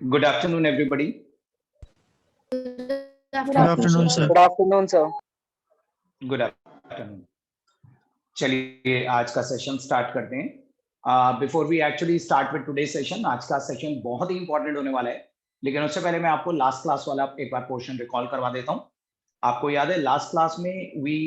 Good afternoon, everybody. Good afternoon, sir. Good afternoon, sir. Good afternoon. चलिए आज का session start करते हैं. Before we actually start with today session, आज का सेशन बहुत ही इंपॉर्टेंट होने वाला है. लेकिन उससे पहले मैं आपको लास्ट क्लास वाला एक बार पोर्शन रिकॉल करवा देता हूँ. आपको याद है लास्ट क्लास में we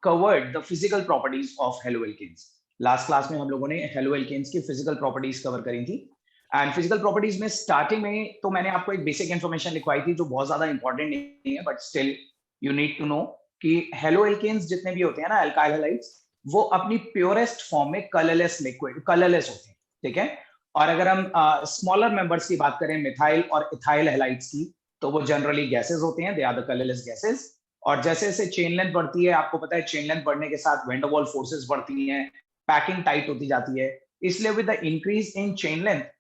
covered the physical properties of haloalkanes. Last class में हम लोगों ने हेलो एल्केन्स की फिजिकल प्रॉपर्टीज कवर करी थी. एंड फिजिकल प्रॉपर्टीज में स्टार्टिंग में तो मैंने आपको एक बेसिक इन्फॉर्मेशन लिखवाई थी जो बहुत ज्यादा इंपॉर्टेंट नहीं है, but still you need to know कि हेलो एल्केन्स जितने भी होते हैं ना, अल्काइल हैलाइड्स, वो अपनी प्योरेस्ट फॉर्म में कलरलेस लिक्विड कलरलेस होते हैं. ठीक है. और अगर हम स्मॉलर मेंबर्स की बात करें, मिथाइल और इथाइल हैलाइड्स की, तो वो जनरली गैसेस होते हैं. They are the colourless gases. और जैसे जैसे चेन लेंथ बढ़ती है, आपको पता है चेन लेंथ बढ़ने के साथ वैन डर वाल्स फोर्सेस बढ़ती हैं, पैकिंग टाइट होती जाती है. इसलिए with the increase in chain length,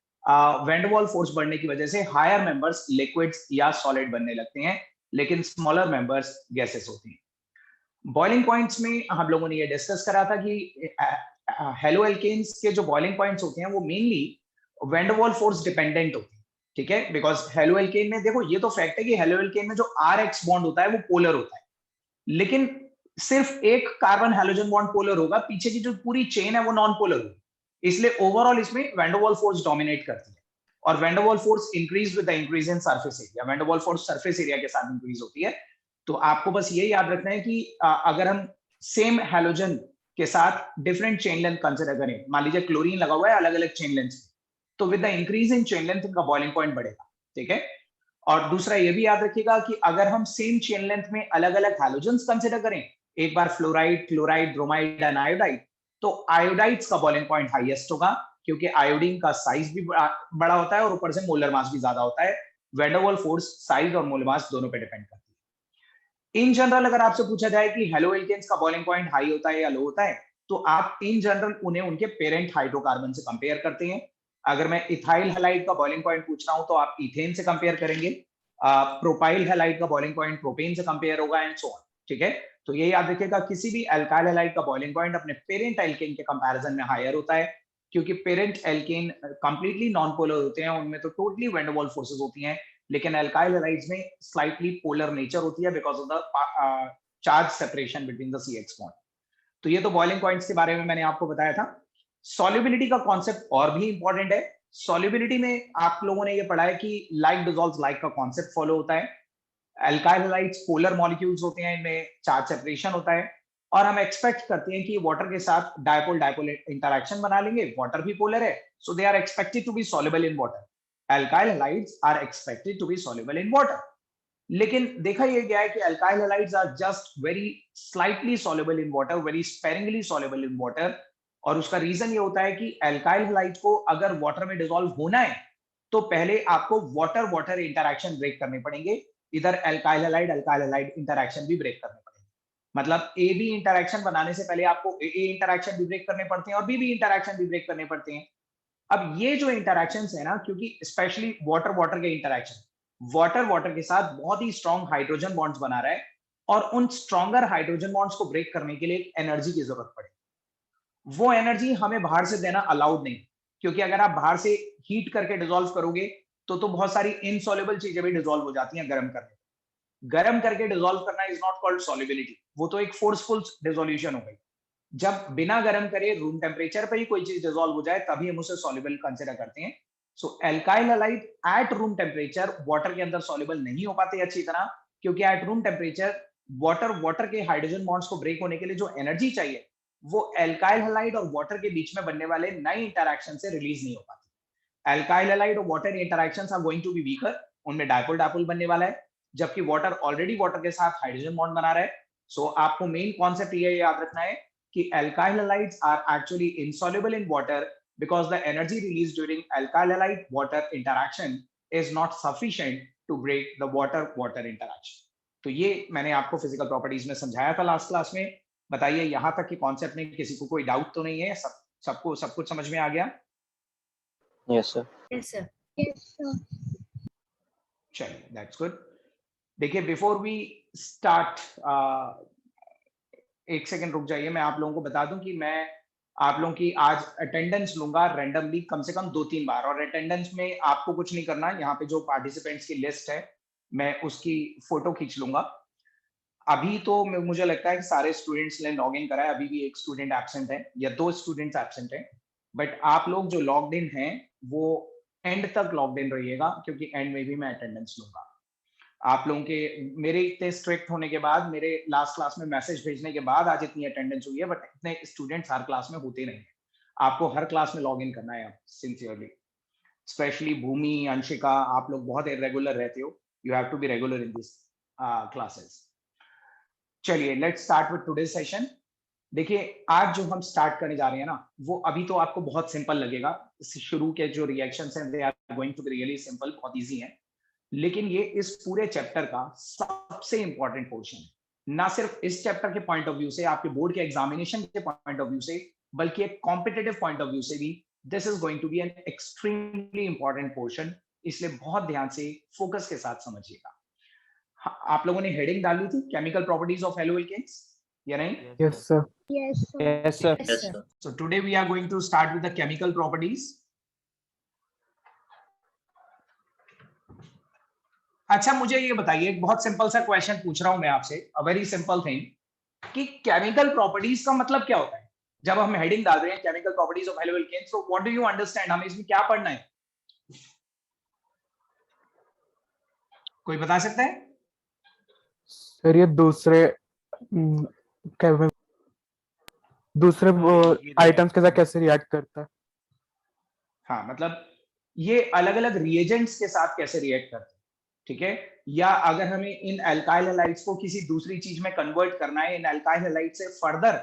van der Waals force बढ़ने की वजह से हायर मेंबर्स लिक्विड्स या सॉलिड बनने लगते हैं, लेकिन स्मॉलर मेंबर्स गैसेस होती हैं. बॉइलिंग पॉइंट्स में हम लोगों ने ये डिस्कस करा था कि हेलो एल्केन्स के जो बॉइलिंग पॉइंट्स होते हैं वो mainly van der Waals force dependent होते हैं. ठीक है. बिकॉज हेलो एल्केन में देखो, ये तो फैक्ट है कि हेलो एल्केन में जो आर एक्स बॉन्ड होता है वो पोलर होता है, लेकिन सिर्फ एक कार्बन हैलोजन बॉन्ड पोलर होगा, पीछे की जो पूरी चेन है वो नॉन पोलर होगी. इसलिए ओवरऑल इसमें van der Waals force dominate करती है. और van der Waals force increase with the increase in surface area. Van der Waals force surface area के साथ इंक्रीज होती है. तो आपको बस ये याद रखना है कि अगर हम सेम हैलोजन के साथ डिफरेंट चेन लेंथ कंसिडर करें, मान लीजिए क्लोरीन लगा हुआ है अलग अलग चेन लेंथ, तो with the increase in chain length इनका बॉइलिंग पॉइंट बढ़ेगा. ठीक है. और दूसरा ये भी याद रखिएगा कि अगर हम सेम चेन लेंथ में अलग अलग हैलोजेंस कंसिडर करें, एक बार fluoride, chloride, bromide and iodide, तो आयोडाइड्स का बॉइलिंग पॉइंट हाईएस्ट होगा, क्योंकि आयोडीन का साइज भी बड़ा होता है और ऊपर से मोलर मास भी ज्यादा होता है. Van der Waals force size और मोलर मास दोनों पे डिपेंड करती है. इन जनरल अगर आपसे पूछा जाए कि हेलो एल्केन्स का बॉइलिंग पॉइंट हाई होता है या लो होता है, तो आप इन जनरल उन्हें उनके पेरेंट हाइड्रोकार्बन से कंपेयर करते हैं. अगर मैं इथाइल हैलाइड का बॉइलिंग पॉइंट पूछ रहा हूं तो आप इथेन से कंपेयर करेंगे. प्रोपाइल हैलाइड का बॉइलिंग पॉइंट प्रोपेन से कंपेयर होगा एंड सो ऑन. ठीक है. तो ये याद रखिएगा, किसी भी अल्काइल हैलाइड का बॉइलिंग पॉइंट अपने पेरेंट एल्केन के कंपैरिजन में हायर होता है, क्योंकि parent alkane completely non polar होते हैं, उनमें तो totally van der Waals forces होती हैं. लेकिन अल्काइल हैलाइड्स में स्लाइटली पोलर नेचर होती है because of the charge separation between the C X bond. तो ये तो बॉइलिंग पॉइंट्स के बारे में मैंने आपको बताया था. सॉल्युबिलिटी का कॉन्सेप्ट और भी इंपॉर्टेंट है. सॉल्युबिलिटी में आप लोगों ने ये पढ़ा है कि लाइक डिसॉल्व्स लाइक का कॉन्सेप्ट फॉलो होता है. अल्काइल हैलाइड्स पोलर मॉलिक्यूल्स होते हैं, इनमें चार्ज सेपरेशन होता है, और हम एक्सपेक्ट करते हैं कि वाटर के साथ डायपोल डायपोल इंटरेक्शन बना लेंगे. वाटर भी पोलर है, so they are expected to be soluble in water. Alkyl halides are expected to be soluble in water. लेकिन देखा यह गया है कि alkyl halides are just very slightly soluble in water, very sparingly soluble in water. और उसका reason ये होता है कि अल्काइल हैलाइड को अगर वाटर में डिसॉल्व होना है तो पहले आपको वाटर वाटर इंटरेक्शन ब्रेक करने पड़ेंगे. इधर अल्काइल हैलाइड इंटरेक्शन भी ब्रेक करने पड़ेंगे. मतलब ए बी इंटरेक्शन बनाने से पहले आपको ए इंटरेक्शन भी ब्रेक करने पड़ते हैं और बी इंटरेक्शन भी ब्रेक करने पड़ते हैं. अब ये जो इंटरेक्शन है ना, क्योंकि स्पेशली वाटर वाटर के इंटरेक्शन, वाटर वाटर के साथ बहुत ही स्ट्रॉन्ग हाइड्रोजन बॉन्ड्स बना रहा है, और उन स्ट्रॉन्गर हाइड्रोजन बॉन्ड्स को ब्रेक करने के लिए एक एनर्जी की जरूरत पड़े. वो एनर्जी हमें बाहर से देना अलाउड नहीं, क्योंकि अगर आप बाहर से हीट करके डिसॉल्व करोगे तो बहुत सारी इनसॉल्युबल चीजें भी डिसॉल्व हो जाती हैं गर्म करके. गर्म करके डिसॉल्व करना इज नॉट कॉल्ड सॉल्युबिलिटी, वो तो एक फोर्सफुल डिसोल्यूशन हो गई. जब बिना गर्म करे रूम टेम्परेचर पे ही कोई चीज डिसॉल्व हो जाए तभी हम उसे सॉल्युबल कंसिडर करते हैं. So alkyl halide at room temperature water के अंदर सॉल्युबल नहीं हो पाते अच्छी तरह, क्योंकि at room temperature water water के हाइड्रोजन बॉन्ड्स को ब्रेक होने के लिए जो एनर्जी चाहिए वो अल्काइल हैलाइड और वाटर के बीच में बनने वाले नए इंटरेक्शन से रिलीज नहीं हो पाती. अल्काइल हैलाइड और water interactions are going to be weaker, उनमें डायपोल डायपोल बनने वाला है, जबकि वाटर ऑलरेडी वाटर के साथ हाइड्रोजन बॉन्ड बना रहा है. सो आपको मेन कॉन्सेप्ट ये याद रखना है कि alkyl halides are actually insoluble in water because the energy released during alkyl halide water interaction is not sufficient to break the water water interaction. तो ये मैंने आपको फिजिकल प्रॉपर्टीज में समझाया था लास्ट क्लास में. बताइए यहां तक कि कॉन्सेप्ट में किसी को कोई डाउट तो नहीं है? सबको सब कुछ समझ में आ गया? Yes, sir. Yes, sir. चलिए, दैट्स गुड. देखिए, बिफोर वी स्टार्ट, एक सेकंड रुक जाइए, मैं आप लोगों को बता दूं कि मैं आप लोगों की आज अटेंडेंस लूंगा रैंडमली कम से कम 2-3 बार, और अटेंडेंस में आपको कुछ नहीं करना, यहाँ पे जो पार्टिसिपेंट्स की लिस्ट है मैं उसकी फोटो खींच लूंगा। अभी तो मुझे लगता है कि सारे स्टूडेंट्स ने लॉग इन करा है, अभी भी एक स्टूडेंट एब्सेंट है या 2 स्टूडेंट्स एब्सेंट हैं, बट आप लोग जो लॉग्ड इन हैं वो एंड तक लॉग्ड इन रहिएगा, क्योंकि एंड में भी मैं अटेंडेंस लूंगा। आप लोगों के मेरे इतने स्ट्रिक्ट होने के बाद, मेरे लास्ट क्लास में मैसेज भेजने के बाद आज इतनी अटेंडेंस हुई है, बट इतने स्टूडेंट्स हर क्लास में होते नहीं है। आपको हर क्लास में लॉग इन करना है सिंसियरली, स्पेशली भूमि, अंशिका, आप लोग बहुत इरेगुलर रहते हो, you have to be regular in this classes. चलिए let's start with today session. देखिए आज जो हम स्टार्ट करने जा रहे हैं ना, वो अभी तो आपको बहुत सिंपल लगेगा, शुरू के जो रिएक्शंस हैं they are going to be really simple, बहुत इजी है, लेकिन ये इस पूरे चैप्टर का सबसे इंपॉर्टेंट पोर्शन है। ना सिर्फ इस चैप्टर के पॉइंट ऑफ व्यू से, आपके बोर्ड के एग्जामिनेशन के पॉइंट ऑफ व्यू से, बल्कि एक कॉम्पिटिटिव पॉइंट ऑफ व्यू से भी this is going to be an extremely important portion, इसलिए बहुत ध्यान से फोकस के साथ समझिएगा। आप लोगों ने हेडिंग डाली थी केमिकल प्रॉपर्टीज ऑफ एल्कोहल्स या नहीं? Yes, sir. Yes, sir. Yes, sir. Yes, sir. So today we are going to start with the chemical properties. अच्छा मुझे ये बताइए, एक बहुत सिंपल सा क्वेश्चन पूछ रहा हूं मैं आपसे, अ वेरी सिंपल थिंग, कि केमिकल प्रॉपर्टीज का मतलब क्या होता है? जब हम हेडिंग डाल रहे हैं केमिकल प्रॉपर्टीज ऑफ एल्कोहल्स, तो व्हाट डू यू अंडरस्टैंड, हमें इसमें क्या पढ़ना है? कोई बता सकता है? सर ये दूसरे आइटम्स के साथ कैसे रिएक्ट करता है? हाँ, मतलब ये अलग अलग रिएजेंट्स के साथ कैसे रिएक्ट करते हैं, ठीक है? या अगर हमें इन अल्काइल हैलाइड्स को किसी दूसरी चीज में कन्वर्ट करना है, इन अल्काइल हैलाइड से फर्दर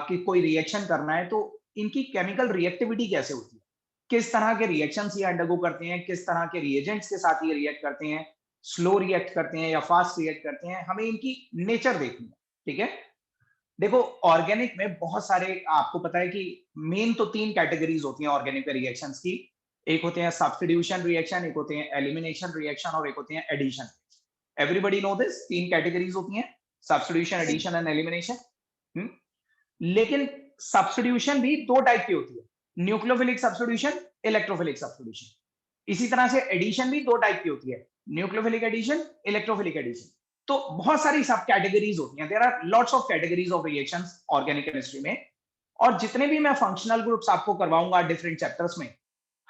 कि कोई रिएक्शन करना है, तो इनकी केमिकल रिएक्टिविटी कैसे होती है, किस तरह के रिएक्शंस ये अंडरगो करते हैं, किस तरह के रिएजेंट्स के साथ ये रिएक्ट करते हैं, स्लो रिएक्ट करते हैं या फास्ट रिएक्ट करते हैं, हमें इनकी नेचर देखनी है, ठीक है? देखो ऑर्गेनिक में बहुत सारे, आपको पता है कि मेन तो 3 कैटेगरीज होती हैं ऑर्गेनिक रिएक्शंस की, एक होते हैं सब्स्टिट्यूशन रिएक्शन, एक होते हैं एलिमिनेशन रिएक्शन, और एक होते हैं addition. Everybody know this, 3 categories होती हैं, सब्स्टिट्यूशन, एडिशन एंड एलिमिनेशन। लेकिन सब्स्टिट्यूशन भी 2 टाइप की होती है, न्यूक्लियोफिलिक सब्स्टिट्यूशन, इलेक्ट्रोफिलिक सब्स्टिट्यूशन। इसी तरह से एडिशन भी 2 टाइप की होती है, न्यूक्लियोफिलिक एडिशन, इलेक्ट्रोफिलिक एडिशन। तो बहुत सारी सब कैटेगरीज होती हैं, there are lots of categories of reactions organic chemistry में, और जितने भी मैं फंक्शनल ग्रुप्स आपको करवाऊंगा डिफरेंट चैप्टर्स में,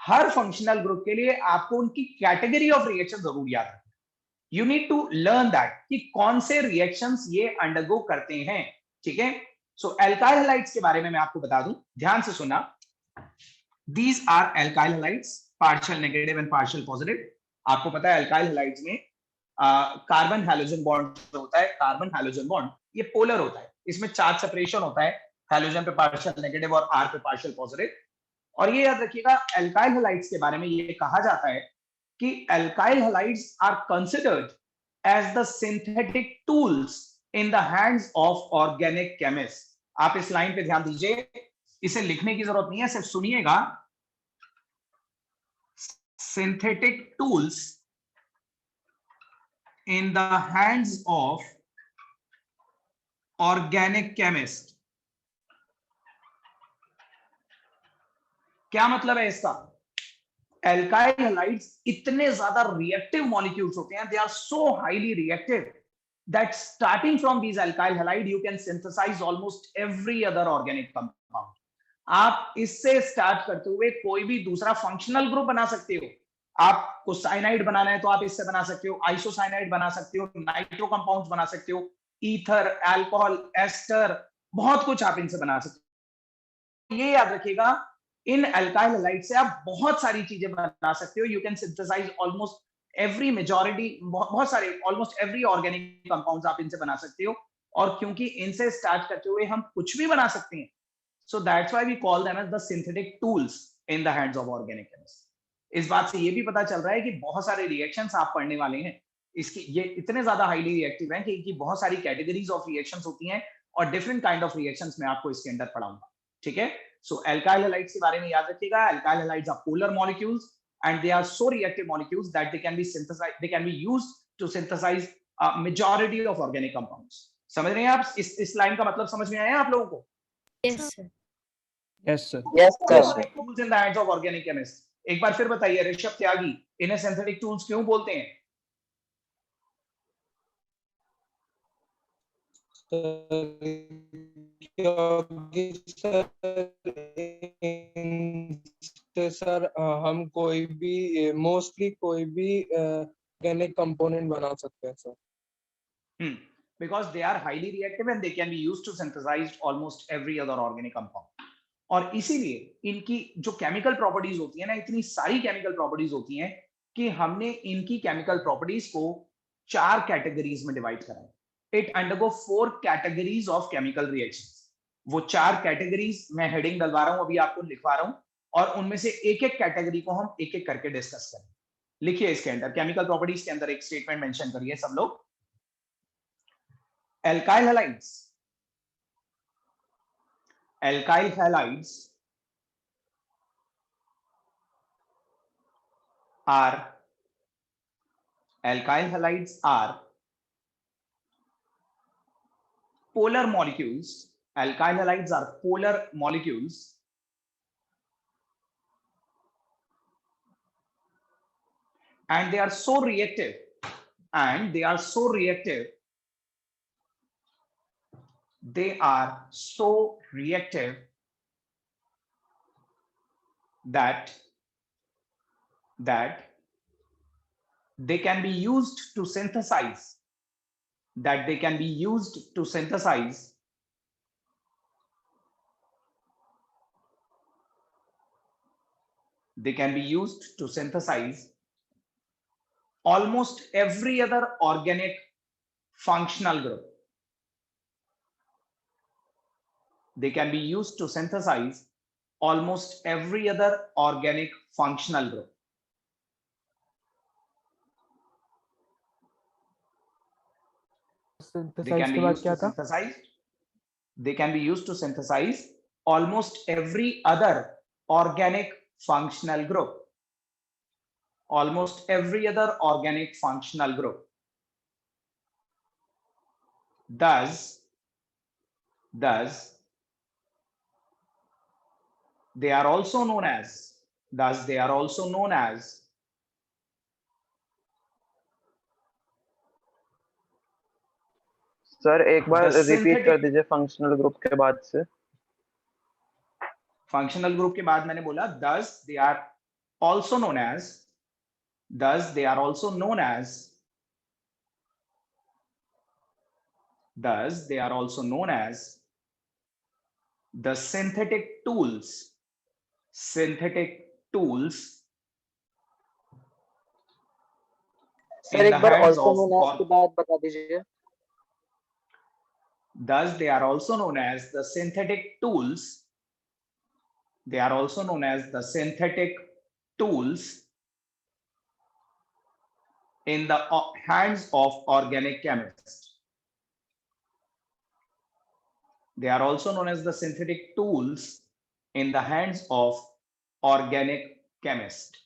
हर फंक्शनल ग्रुप के लिए आपको उनकी कैटेगरी ऑफ रिएक्शन जरूर याद रखना। You need to learn that कि कौन से रिएक्शंस ये अंडरगो करते हैं, ठीक है? सो अल्काइल हैलाइड्स के बारे में मैं आपको बता दूं, ध्यान से सुनना। These are alkyl halides, partial negative and partial positive. आपको पता है अल्काइल हैलाइड्स में कार्बन हैलोजन बॉन्ड जो होता है, कार्बन हैलोजन बॉन्ड ये पोलर होता है, इसमें चार्ज सेपरेशन होता है, हैलोजन पे पार्शियल नेगेटिव और आर पे पार्शियल पॉजिटिव। और ये याद रखिएगा, अल्काइल हैलाइड्स के बारे में ये कहा जाता है कि alkyl halides are considered as the synthetic tools in the hands of organic chemist. आप इस लाइन पे ध्यान दीजिए, इसे लिखने की जरूरत नहीं है, सिर्फ सुनिएगा। Synthetic tools in the hands of organic chemist। क्या मतलब है इसका? अल्काइल हैलाइड्स इतने ज्यादा रिएक्टिव मॉलिक्यूल्स होते हैं, they are so highly reactive that starting from these alkyl halide you can synthesize almost every other organic compound। आप इससे स्टार्ट करते हुए कोई भी दूसरा फंक्शनल ग्रुप बना सकते हो। आपको साइनाइड बनाना है तो आप इससे बना सकते हो, आइसोसाइनाइड बना सकते हो, नाइट्रो कंपाउंड्स बना सकते हो, ईथर, अल्कोहल, एस्टर, बहुत कुछ आप इनसे बना सकते हो। ये याद रखिएगा, इन अल्काइल हैलाइड से आप बहुत सारी चीजें बना सकते हो। You can synthesize almost every majority, बहुत सारे, ऑलमोस्ट एवरी ऑर्गेनिक कंपाउंड्स आप इनसे बना सकते हो। और क्योंकि इनसे स्टार्ट करते हुए हम कुछ भी बना सकते हैं, so that's why we call them as the synthetic tools in the hands of organic chemist. इस बात से ये भी पता चल रहा है कि बहुत सारे रिएक्शंस आप पढ़ने वाले हैं, इसकी ये इतने ज्यादा हाईली रिएक्टिव हैं कि बहुत सारी कैटेगरीज ऑफ रिएक्शंस होती हैं, और डिफरेंट काइंड ऑफ रिएक्शंस मैं आपको इसके अंदर पढ़ाऊंगा, ठीक है? सो अल्काइल हैलाइड्स के बारे में याद रखिएगा, alkyl halides are polar molecules and they are so reactive molecules that they can be synthesized, they can be used to synthesize a majority of organic compounds। समझ रहे हैं आप? इस लाइन का मतलब समझ में आया आप लोगों को? Yes, sir. Yes, sir. Yes, sir. Synthetic tools in the hands of organic chemists. एक बार फिर बताइए ऋषभ त्यागी, इन्हें सिंथेटिक टूल्स क्यों बोलते हैं? सर हम कोई भी मोस्टली कोई भी ऑर्गेनिक कंपोनेंट बना सकते हैं sir. Because they are highly reactive and they can be used to synthesize almost every other organic compound. और इसीलिए इनकी जो केमिकल प्रॉपर्टीज होती है ना, इतनी सारी केमिकल प्रॉपर्टीज होती हैं कि हमने इनकी केमिकल प्रॉपर्टीज को 4 कैटेगरीज में डिवाइड करा है. It undergo 4 categories of chemical reactions. वो 4 कैटेगरीज मैं हेडिंग डलवा रहा हूं, अभी आपको लिखवा रहा हूं, और उनमें से एक एक कैटेगरी को हम एक एक करके डिस्कस करें. लिखिए इसके अंदर केमिकल प्रॉपर्टीज के अंदर एक स्टेटमेंट मेंशन करिए सब लोग. Alkyl halides. Alkyl halides are polar molecules. Alkyl halides are polar molecules and they are so reactive they are so reactive that they can be used to synthesize almost every other organic functional group. They can be used to synthesize almost every other organic functional group. Synthesize के बाद क्या था? They can be used to synthesize almost every other organic functional group. Almost every other organic functional group. Thus they are also known as sir एक बार The repeat कर synthetic- दीजिए functional group के बाद से. फंक्शनल ग्रुप के बाद मैंने बोला thus they are also known as the synthetic tools sir एक बार also known as के बाद बता दीजिए. Thus, they are also known as the synthetic tools. They are also known as the synthetic tools in the hands of organic chemists. They are also known as the synthetic tools in the hands of organic chemists.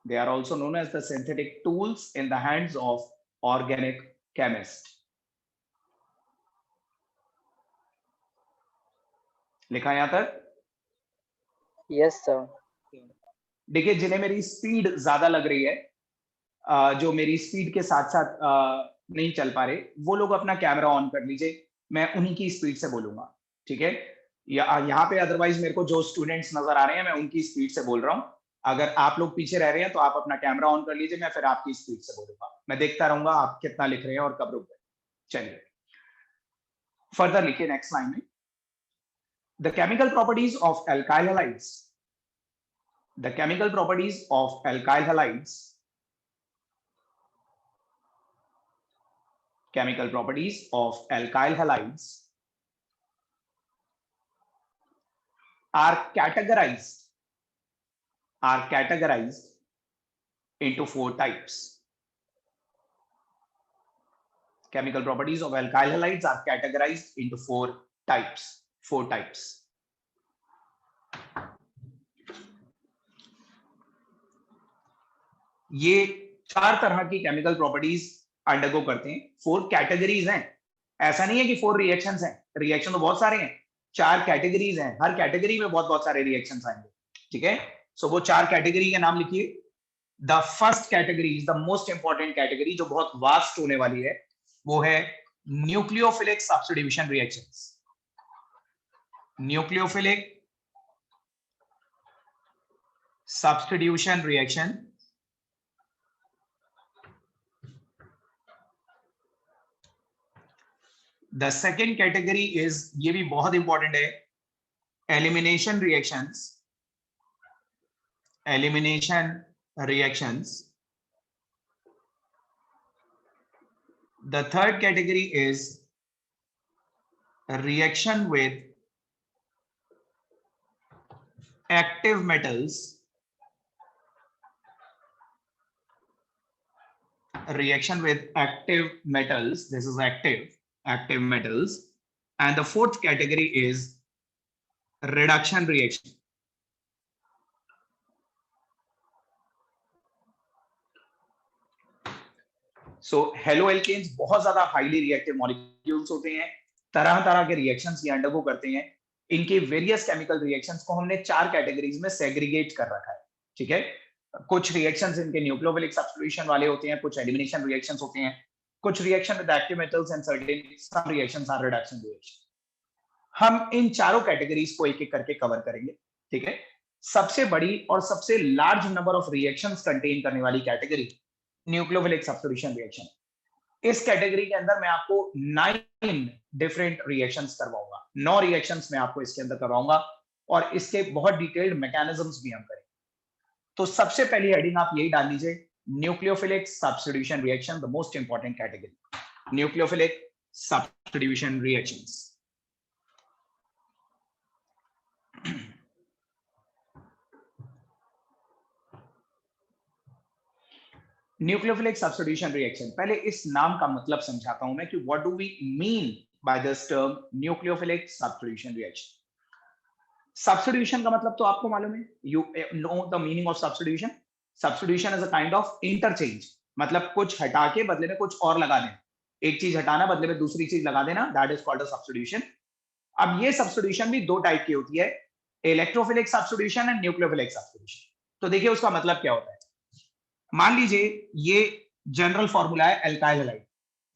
They are also known as the synthetic tools in the hands of organic chemists. लिखा यहां तक? Yes sir. देखिए जिन्हें मेरी speed ज्यादा लग रही है, जो मेरी स्पीड के साथ साथ नहीं चल पा रहे, वो लोग अपना कैमरा ऑन कर लीजिए, मैं उन्हीं की स्पीड से बोलूंगा. ठीक है? यहाँ पे अदरवाइज मेरे को जो स्टूडेंट्स नजर आ रहे हैं मैं उनकी स्पीड से बोल रहा हूँ. अगर आप लोग पीछे रह रहे हैं तो आप अपना कैमरा ऑन कर लीजिए, मैं फिर आपकी स्पीड से बोलूंगा. मैं देखता रहूंगा आप कितना लिख रहे हैं और कब रुक गए. चलिए फर्दर लिखिए नेक्स्ट लाइन में. The chemical properties of alkyl halides. The chemical properties of alkyl halides. Chemical properties of alkyl halides are categorized into 4 types. Chemical properties of alkyl halides are categorized into 4 types. 4 types. ये 4 तरह की chemical properties undergo करते हैं. 4 categories हैं. ऐसा नहीं है कि 4 रिएक्शंस हैं, रिएक्शन तो बहुत सारे हैं, 4 कैटेगरीज हैं, हर कैटेगरी में बहुत बहुत सारे रिएक्शंस आएंगे, ठीक है। सो वो 4 कैटेगरी के नाम लिखिए। The first category is the most important category, जो बहुत वास्ट होने वाली है, वो है nucleophilic substitution reactions. Nucleophilic substitution reaction, the second category is, ये भी बहुत इंपॉर्टेंट है, elimination reactions, elimination reactions. The third category is a reaction with active metals, reaction with active metals, this is active metals. And the fourth category is reduction reaction. So haloalkanes बहुत ज्यादा highly reactive molecules होते हैं, तरह तरह के reactions ये undergo करते हैं। इनके वेरियस केमिकल रिएक्शंस को हमने 4 कैटेगरीज में सेग्रीगेट कर रखा है, ठीक है। कुछ रिएक्शंस इनके न्यूक्लियोफिलिक सब्स्टिट्यूशन वाले होते हैं, कुछ एलिमिनेशन रिएक्शंस होते हैं, कुछ reaction with active metals and certain some reactions are reduction reaction. हम इन चारों कैटेगरीज को एक एक करके कवर करेंगे, ठीक है। सबसे बड़ी और सबसे large number of reactions contain करने वाली कैटेगरी न्यूक्लियोफिलिक सब्स्टिट्यूशन रिएक्शन। इस कैटेगरी के अंदर मैं आपको 9 डिफरेंट रिएक्शंस करवाऊंगा, 9 रिएक्शंस मैं आपको इसके अंदर करवाऊंगा, और इसके बहुत डिटेल्ड मैकेनिज्म्स भी हम करेंगे। तो सबसे पहली हेडिंग आप यही डाल लीजिए, nucleophilic substitution reaction, the most important category, nucleophilic substitution reactions. Nucleophilic substitution reaction, पहले इस नाम का मतलब समझाता हूं मैं कि what do we mean by this term nucleophilic substitution reaction. Substitution का मतलब तो आपको मालूम है, you know the meaning of substitution. Substitution is a kind of interchange, मतलब कुछ हटा के बदले में कुछ और लगा देना, एक चीज हटाना बदले में दूसरी चीज लगा देना, that is called a substitution. अब ये सब्स्टिट्यूशन भी 2 टाइप की होती है, electrophilic substitution and nucleophilic substitution. तो देखिए उसका मतलब क्या होता है। मान लीजिए ये जनरल फॉर्मूला है एल्काइल हैलाइड,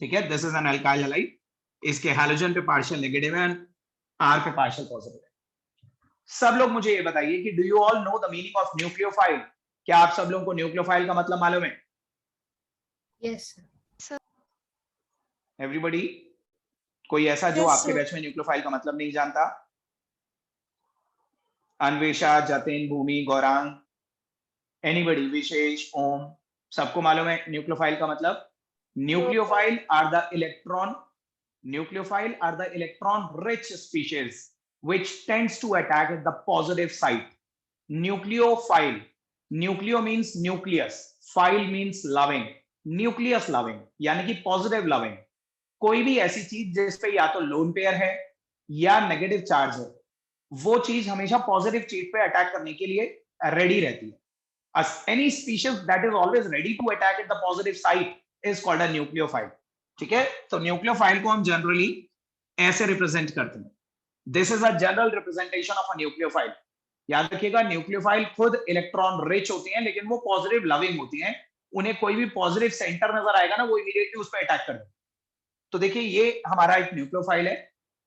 ठीक है, this is an alkyl halide, इसके हैलोजन पे पार्शियल नेगेटिव है, आर पे पार्शियल पॉजिटिव है। सब लोग मुझे ये बताइए कि do you all know the meaning of nucleophile? क्या आप सब लोगों को न्यूक्लियोफाइल का मतलब मालूम है? Yes sir. एवरीबॉडी, कोई ऐसा जो आपके बैच में न्यूक्लियोफाइल का मतलब नहीं जानता? अन्वेषा, जतिन, भूमि, गौरांग, एनीबॉडी, विशेष, ओम, सबको मालूम है न्यूक्लियोफाइल का मतलब? Nucleophile are the electron rich species which tends to attack at the positive site. Nucleophile, nucleo means nucleus, phile means loving, nucleus loving यानी कि positive loving। कोई भी ऐसी चीज जिस पे या तो लोन पेयर है या नेगेटिव चार्ज है, वो चीज हमेशा पॉजिटिव चीज पे अटैक करने के लिए रेडी रहती है। Any species that is always ready to attack at the positive site is called a nucleophile, ठीक है। तो न्यूक्लियोफाइल को हम जनरली ऐसे रिप्रेजेंट करते हैं, this is a general representation of a nucleophile. याद रखिएगा न्यूक्लियोफाइल खुद इलेक्ट्रॉन रिच होती हैं, लेकिन वो पॉजिटिव लविंग होती हैं, उन्हें कोई भी पॉजिटिव सेंटर नजर आएगा ना, वो इमीडिएटली उस पर अटैक कर देंगे। तो देखिए ये हमारा एक न्यूक्लियोफाइल है।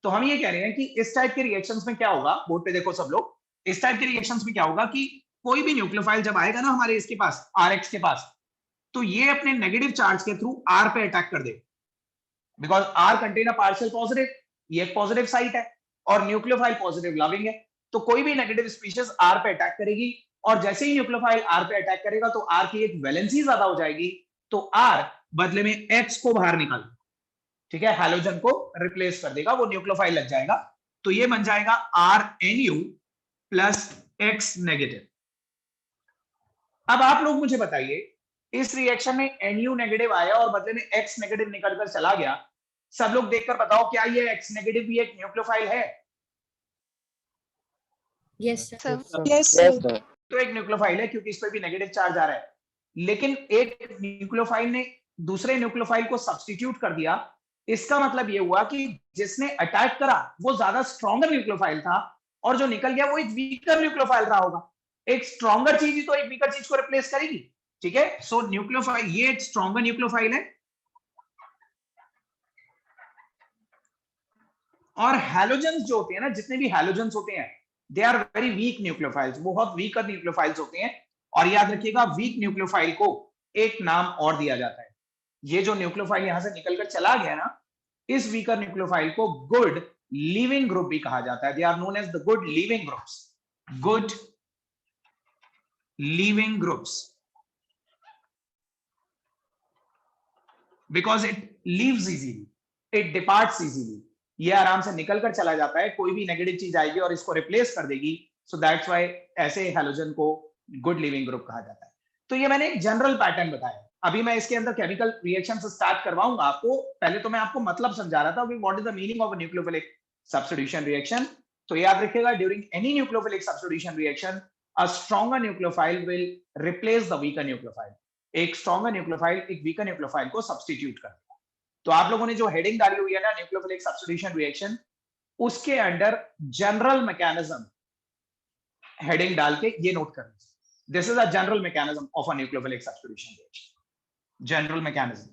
तो हम ये कह रहे हैं कि इस टाइप के रिएक्शंस में क्या होगा, बोर्ड पे देखो सब लोग, इस टाइप के रिएक्शंस में क्या होगा कि कोई भी न्यूक्लियोफाइल जब आएगा ना हमारे इसके पास, आरएक्स के पास, तो ये अपने नेगेटिव चार्ज के थ्रू आर पे अटैक कर देगा, because R contain a partial positive, ये एक पॉजिटिव साइट है और न्यूक्लियोफाइल पॉजिटिव लविंग है। तो कोई भी नेगेटिव स्पीशीज आर पे अटैक करेगी, और जैसे ही न्यूक्लियोफाइल आर पे अटैक करेगा तो आर की एक वैलेंसी ज्यादा हो जाएगी, तो आर बदले में एक्स को बाहर निकाल, ठीक है, हैलोजन को रिप्लेस कर देगा, वो न्यूक्लियोफाइल लग जाएगा। तो ये बन जाएगा R N U plus X negative. अब आप लोग मुझे बताइए, इस रिएक्शन में एनयू नेगेटिव आया और बदले में एक्स नेगेटिव निकलकर चला गया। सब लोग देखकर बताओ, क्या ये एक्स नेगेटिव भी एक न्यूक्लियोफाइल है? Yes sir. Yes sir. तो एक न्यूक्लियोफाइल है, क्योंकि इस पर भी नेगेटिव चार्ज आ रहा है। लेकिन एक न्यूक्लियोफाइल ने दूसरे न्यूक्लियोफाइल को सब्स्टिट्यूट कर दिया, इसका मतलब ये हुआ कि जिसने अटैक करा वो ज्यादा स्ट्रॉन्गर न्यूक्लियोफाइल था और जो निकल गया वो एक वीकर न्यूक्लियोफाइल रहा होगा। एक स्ट्रॉन्गर चीज ही तो एक वीकर चीज को रिप्लेस करेगी, ठीक है। सो न्यूक्लियोफाइल, ये एक स्ट्रॉन्गर न्यूक्लियोफाइल है। और हैलोजेंस जो होते हैं ना, जितने भी हैलोजेंस होते हैं, they are very weak nucleophiles, बहुत वीकर न्यूक्लियोफाइल्स होते हैं। और याद रखिएगा, वीक न्यूक्लियोफाइल को एक नाम और दिया जाता है। ये जो न्यूक्लियोफाइल यहां से निकलकर चला गया ना, इस वीकर न्यूक्लियोफाइल को गुड लीविंग ग्रुप भी कहा जाता है। They are known as the good leaving groups, good leaving groups, because it leaves easily, it departs easily. ये आराम से निकलकर चला जाता है, कोई भी नेगेटिव चीज आएगी और इसको रिप्लेस कर देगी। सो दैट्स व्हाई ऐसे हैलोजन को गुड लिविंग ग्रुप कहा जाता है। तो ये मैंने एक जनरल पैटर्न बताया। अभी मैं इसके अंदर केमिकल रिएक्शन से स्टार्ट करवाऊंगा आपको। पहले तो मैं आपको मतलब समझा रहा था, what is the meaning of a nucleophilic substitution reaction. तो याद रखिएगा, during any nucleophilic substitution reaction, a stronger nucleophile will replace the weaker nucleophile. एक स्ट्रॉन्गर न्यूक्लियोफाइल एक वीकर न्यूक्लियोफाइल को सब्स्टिट्यूट कर देगा। तो आप लोगों ने जो हेडिंग डाली हुई है ना, न्यूक्लियोफिलिक सब्स्टिट्यूशन रिएक्शन, उसके अंडर जनरल मैकेनिज्म हेडिंग डाल के ये नोट कर लीजिए। This is a general mechanism of a nucleophilic substitution reaction. General mechanism.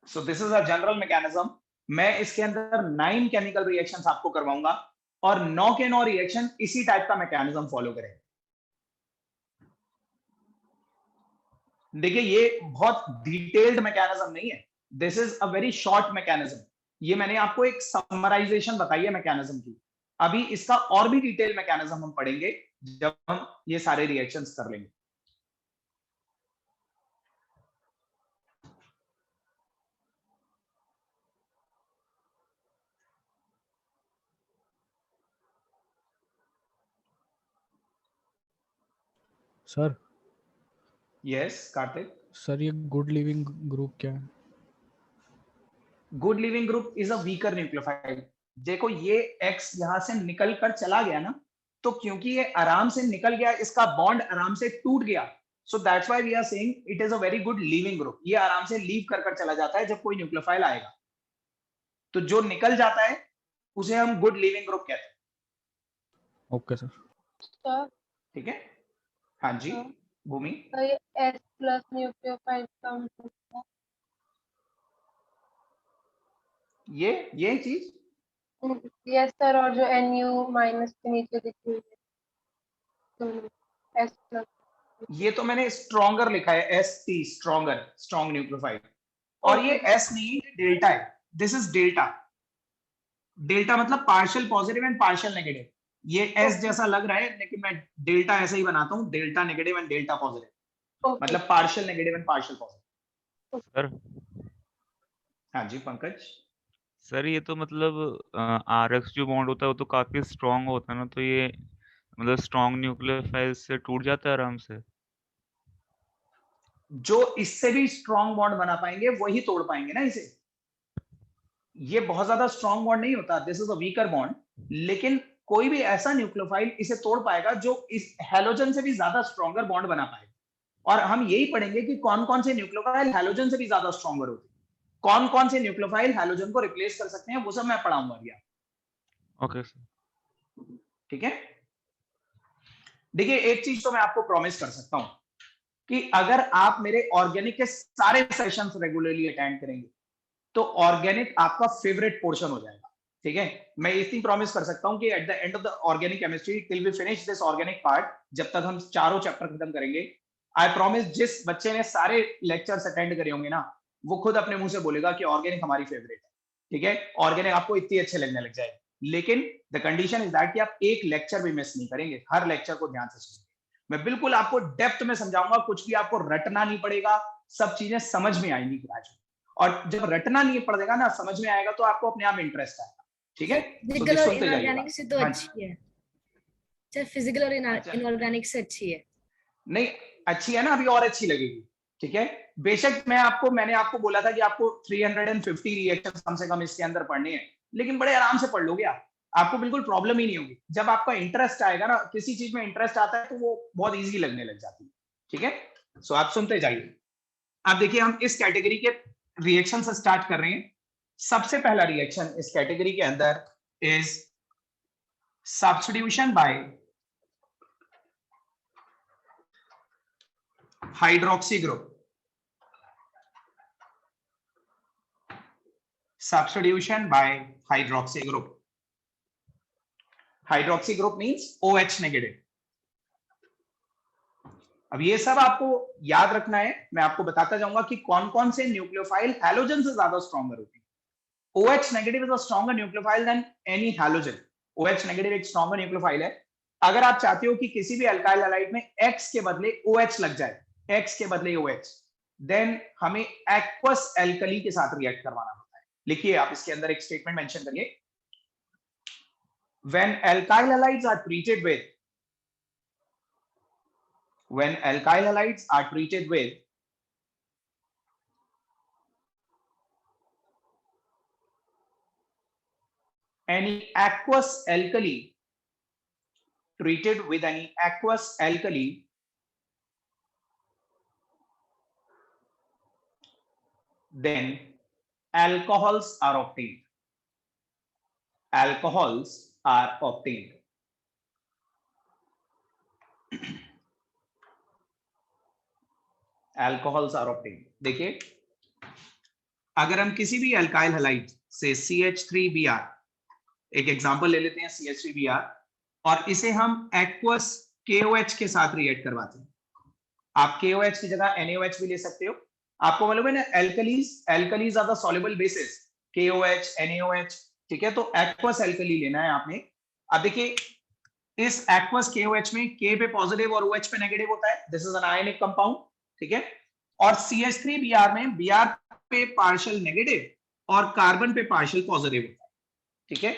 So this is a general mechanism. मैं इसके अंदर 9 केमिकल रिएक्शंस आपको करवाऊंगा और 9 के 9 रिएक्शन इसी टाइप का मैकेनिज्म फॉलो करेंगे। देखिए, ये बहुत डिटेल्ड मैकेनिज्म नहीं है, this is a very short mechanism. ये मैंने आपको एक समराइजेशन बताई है मैकेनिज्म की। अभी इसका और भी डिटेल मैकेनिज्म हम पढ़ेंगे जब हम ये सारे रिएक्शंस कर लेंगे। सर। यस कार्तिक। सर, ये गुड लिविंग ग्रुप क्या है? Good living group is a weaker nucleophile. देखो, ये X यहां से निकल कर चला गया ना, तो क्योंकि ये आराम से निकल गया, इसका बॉन्ड आराम से टूट गया, so that's why we are saying it is a very good living group. ये आराम से लीव कर चला जाता है जब कोई न्यूक्लियोफाइल आएगा, तो जो निकल जाता है उसे हम गुड लिविंग ग्रुप कहते हैं। Okay sir. ठीक है, हाँ जी भूमि। तो ये S प्लस न्यूक्लियोफाइल काउंट होता है। ये चीज यस सर, और जो NU माइनस के नीचे दिखी हुई है S प्लस, ये तो मैंने स्ट्रॉन्गर लिखा है, ST स्ट्रॉन्गर, स्ट्रॉन्ग न्यूक्लियोफाइल। और ये S नहीं, डेल्टा है। This is delta. डेल्टा मतलब partial positive and partial negative. ये S जैसा लग रहा है, लेकिन मैं डेल्टा ऐसे ही बनाता हूँ, delta negative and delta positive, मतलब partial negative and partial positive. Sir. हाँ जी पंकज। सर, ये तो मतलब RX जो बॉन्ड होता है वो तो काफी स्ट्रांग होता है ना, तो ये मतलब स्ट्रांग न्यूक्लियोफाइल से टूट जाता है आराम से। जो इससे भी स्ट्रॉन्ग बॉन्ड बना पाएंगे वही तोड़ पाएंगे ना इसे। ये बहुत ज्यादा स्ट्रॉन्ग बॉन्ड नहीं होता, this is a weaker bond, लेकिन कोई भी ऐसा न्यूक्लियोफाइल इसे तोड़ पाएगा जो इस हैलोजन से भी ज्यादा स्ट्रॉन्गर बॉन्ड बना पाएगा। और हम यही पढ़ेंगे कि कौन कौन से न्यूक्लियोफाइल हैलोजन से भी ज्यादा स्ट्रॉन्गर होते हैं, कौन कौन से न्यूक्लियोफाइल हैलोजन को रिप्लेस कर सकते हैं, वो सब मैं पढ़ाऊंगा अभी। Okay sir. ठीक है, देखिए एक चीज तो मैं आपको प्रॉमिस कर सकता हूं कि अगर आप मेरे ऑर्गेनिक के सारे सेशंस रेगुलरली अटेंड करेंगे तो ऑर्गेनिक आपका फेवरेट पोर्शन हो जाएगा। ठीक है, मैं इतनी प्रॉमिस कर सकता हूं कि at the end of the organic chemistry, till we finish this organic part, जब तक हम चारों चैप्टर खत्म करेंगे, आई प्रॉमिस जिस बच्चे ने सारे लेक्चर्स अटेंड करे होंगे ना, वो खुद अपने मुंह से बोलेगा कि ऑर्गेनिक हमारी फेवरेट है। ठीक है, ऑर्गेनिक आपको इतनी अच्छे लगने लग जाएगी, लेकिन द कंडीशन इज दैट कि आप एक लेक्चर भी मिस नहीं करेंगे, हर लेक्चर को ध्यान से सुनिए। मैं बिल्कुल आपको डेप्थ में समझाऊंगा, कुछ भी आपको रटना नहीं पड़ेगा, सब चीजें समझ में आएंगी ग्रेजुअली। और जब रटना नहीं पड़ेगा ना, समझ में आएगा, तो आपको अपने आप इंटरेस्ट आएगा। ठीक है, फिजिकल और इनऑर्गेनिक से तो अच्छी है, सर फिजिकल और अच्छा। इनऑर्गेनिक से अच्छी है। नहीं अच्छी है ना, अभी और अच्छी लगेगी। ठीक है, बेशक मैंने आपको बोला था कि आपको 350 रिएक्शंस कम से कम इसके अंदर पढ़नी है, लेकिन बड़े आराम से पढ़ लोगे आप, आपको बिल्कुल प्रॉब्लम ही नहीं होगी। जब आपका इंटरेस्ट आएगा ना, किसी चीज में इंटरेस्ट आता है तो वो बहुत इजी लगने लग जाती है। ठीक है, सो आप सुनते जाइए। आप देखिए, हम इस कैटेगरी के रिएक्शन से स्टार्ट कर रहे हैं। सबसे पहला रिएक्शन इस कैटेगरी के अंदर is substitution by hydroxy group. Substitution by hydroxy group. Hydroxy group means OH negative. अब ये सब आपको याद रखना है। मैं आपको बताता जाऊंगा कि कौन कौन से न्यूक्लियोफाइल हैलोजन से ज्यादा स्ट्रॉन्गर होते हैं। OH negative is a stronger nucleophile than any halogen. OH negative एक स्ट्रॉन्गर न्यूक्लियोफाइल है। अगर आप चाहते हो कि किसी भी अल्काइल हैलाइड में X के बदले OH लग जाए, X के बदले OH, देन हमें एक्वस एल्कली के साथ रिएक्ट करवाना होता है। लिखिए आप इसके अंदर एक स्टेटमेंट मेंशन करिए, when alkyl halides are treated with any aqueous alkali, then alcohols are obtained. देखिए, अगर हम किसी भी अल्काइल हैलाइड से CH3Br, एक एग्जांपल ले लेते हैं CH3Br, और इसे हम एक्वस KOH के साथ रिएक्ट करवाते हैं। आप KOH की जगह NaOH भी ले सकते हो। आपको मालूम है ना, alkalis are the soluble bases, KOH, NaOH। ठीक है, तो एक्वस एल्कली लेना है आपने। अब देखिए, इस एक्वस KOH में K पे पॉजिटिव और OH पे नेगेटिव होता है। This is an ionic compound. ठीक है, और CH3Br में Br पे पार्शियल नेगेटिव और कार्बन पे पार्शियल पॉजिटिव होता है। ठीक है,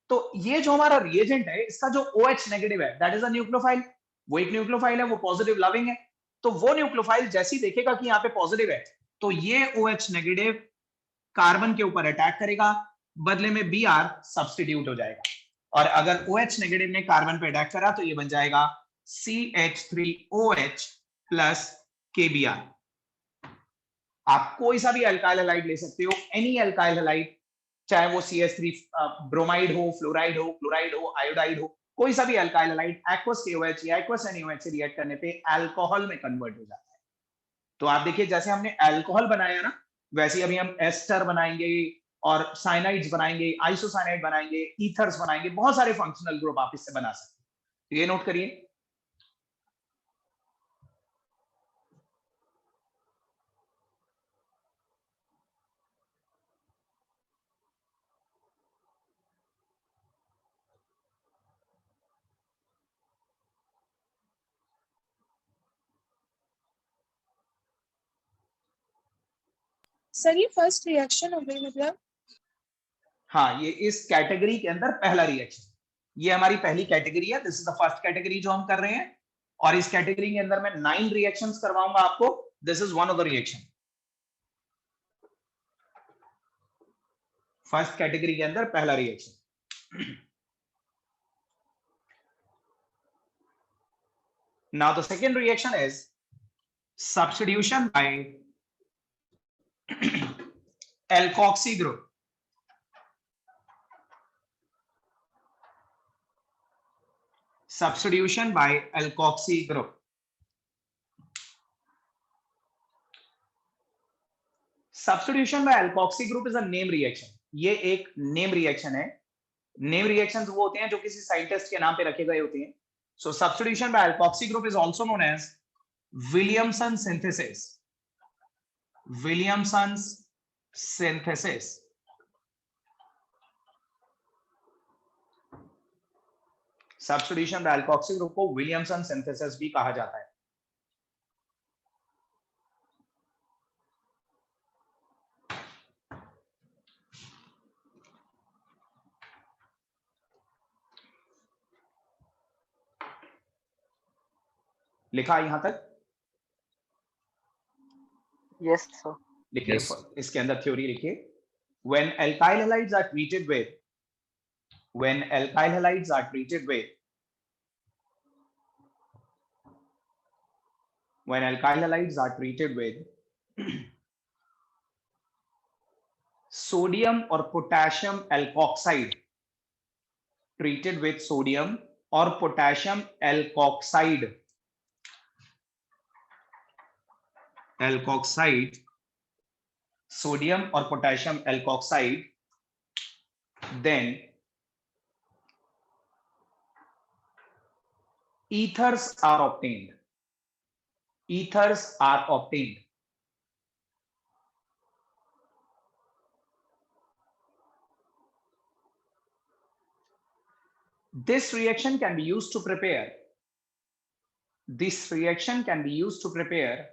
तो ये जो हमारा रिएजेंट है, इसका जो OH नेगेटिव है, दैट इज अ न्यूक्लियोफाइल। वो एक न्यूक्लियोफाइल है, वो पॉजिटिव लविंग है। तो वो न्यूक्लियोफाइल जैसे ही देखेगा कि यहाँ पे पॉजिटिव है, तो ये OH नेगेटिव कार्बन के ऊपर अटैक करेगा, बदले में Br सब्स्टिट्यूट हो जाएगा। और अगर OH नेगेटिव ने कार्बन पे अटैक करा तो ये बन जाएगा CH3OH प्लस KBr। आप कोई सा भी अल्काइल हैलाइड ले सकते हो, एनी अल्काइल हैलाइड, चाहे वो CH3 ब्रोमाइड हो, फ्लोराइड हो, क्लोराइड हो, आयोडाइड हो, कोई सा भी अल्काइल हैलाइड एक्वस KOH या एक्वस NaOH से रिएक्ट करने पे अल्कोहल में कन्वर्ट हो जाता है। तो आप देखिए, जैसे हमने अल्कोहल बनाया ना, वैसे ही अभी हम एस्टर बनाएंगे और साइनाइड्स बनाएंगे, आइसोसाइनाइड बनाएंगे, ईथर्स बनाएंगे, बहुत सारे फंक्शनल ग्रुप आप इससे बना सकते हैं। ये नोट करिए। सर ये फर्स्ट रिएक्शन हो गई मतलब? हाँ, ये इस कैटेगरी के अंदर पहला रिएक्शन, ये हमारी पहली कैटेगरी है। This is the first category जो हम कर रहे हैं, और इस कैटेगरी के अंदर मैं 9 रिएक्शंस करवाऊंगा आपको। This is one of the reaction. First category के अंदर पहला reaction. Now the second reaction is substitution by alkoxy group. Substitution by alkoxy group. Substitution by alkoxy group is a name reaction. ये एक name reaction है। Name reactions वो होते हैं जो किसी साइंटिस्ट के नाम पे रखे गए होते हैं। So substitution by alkoxy group is also known as Williamson synthesis. Williamson's synthesis. Substitution by alkoxy group को Williamson synthesis भी कहा जाता है। लिखा यहां तक? Yes sir. लिखिए, इसके अंदर थ्योरी लिखिए। when alkyl halides are treated with when alkyl halides are treated with when alkyl halides are treated with sodium or potassium alkoxide, treated with sodium or potassium alkoxide, sodium or potassium alkoxide, then ethers are obtained. Ethers are obtained. This reaction can be used to prepare. This reaction can be used to prepare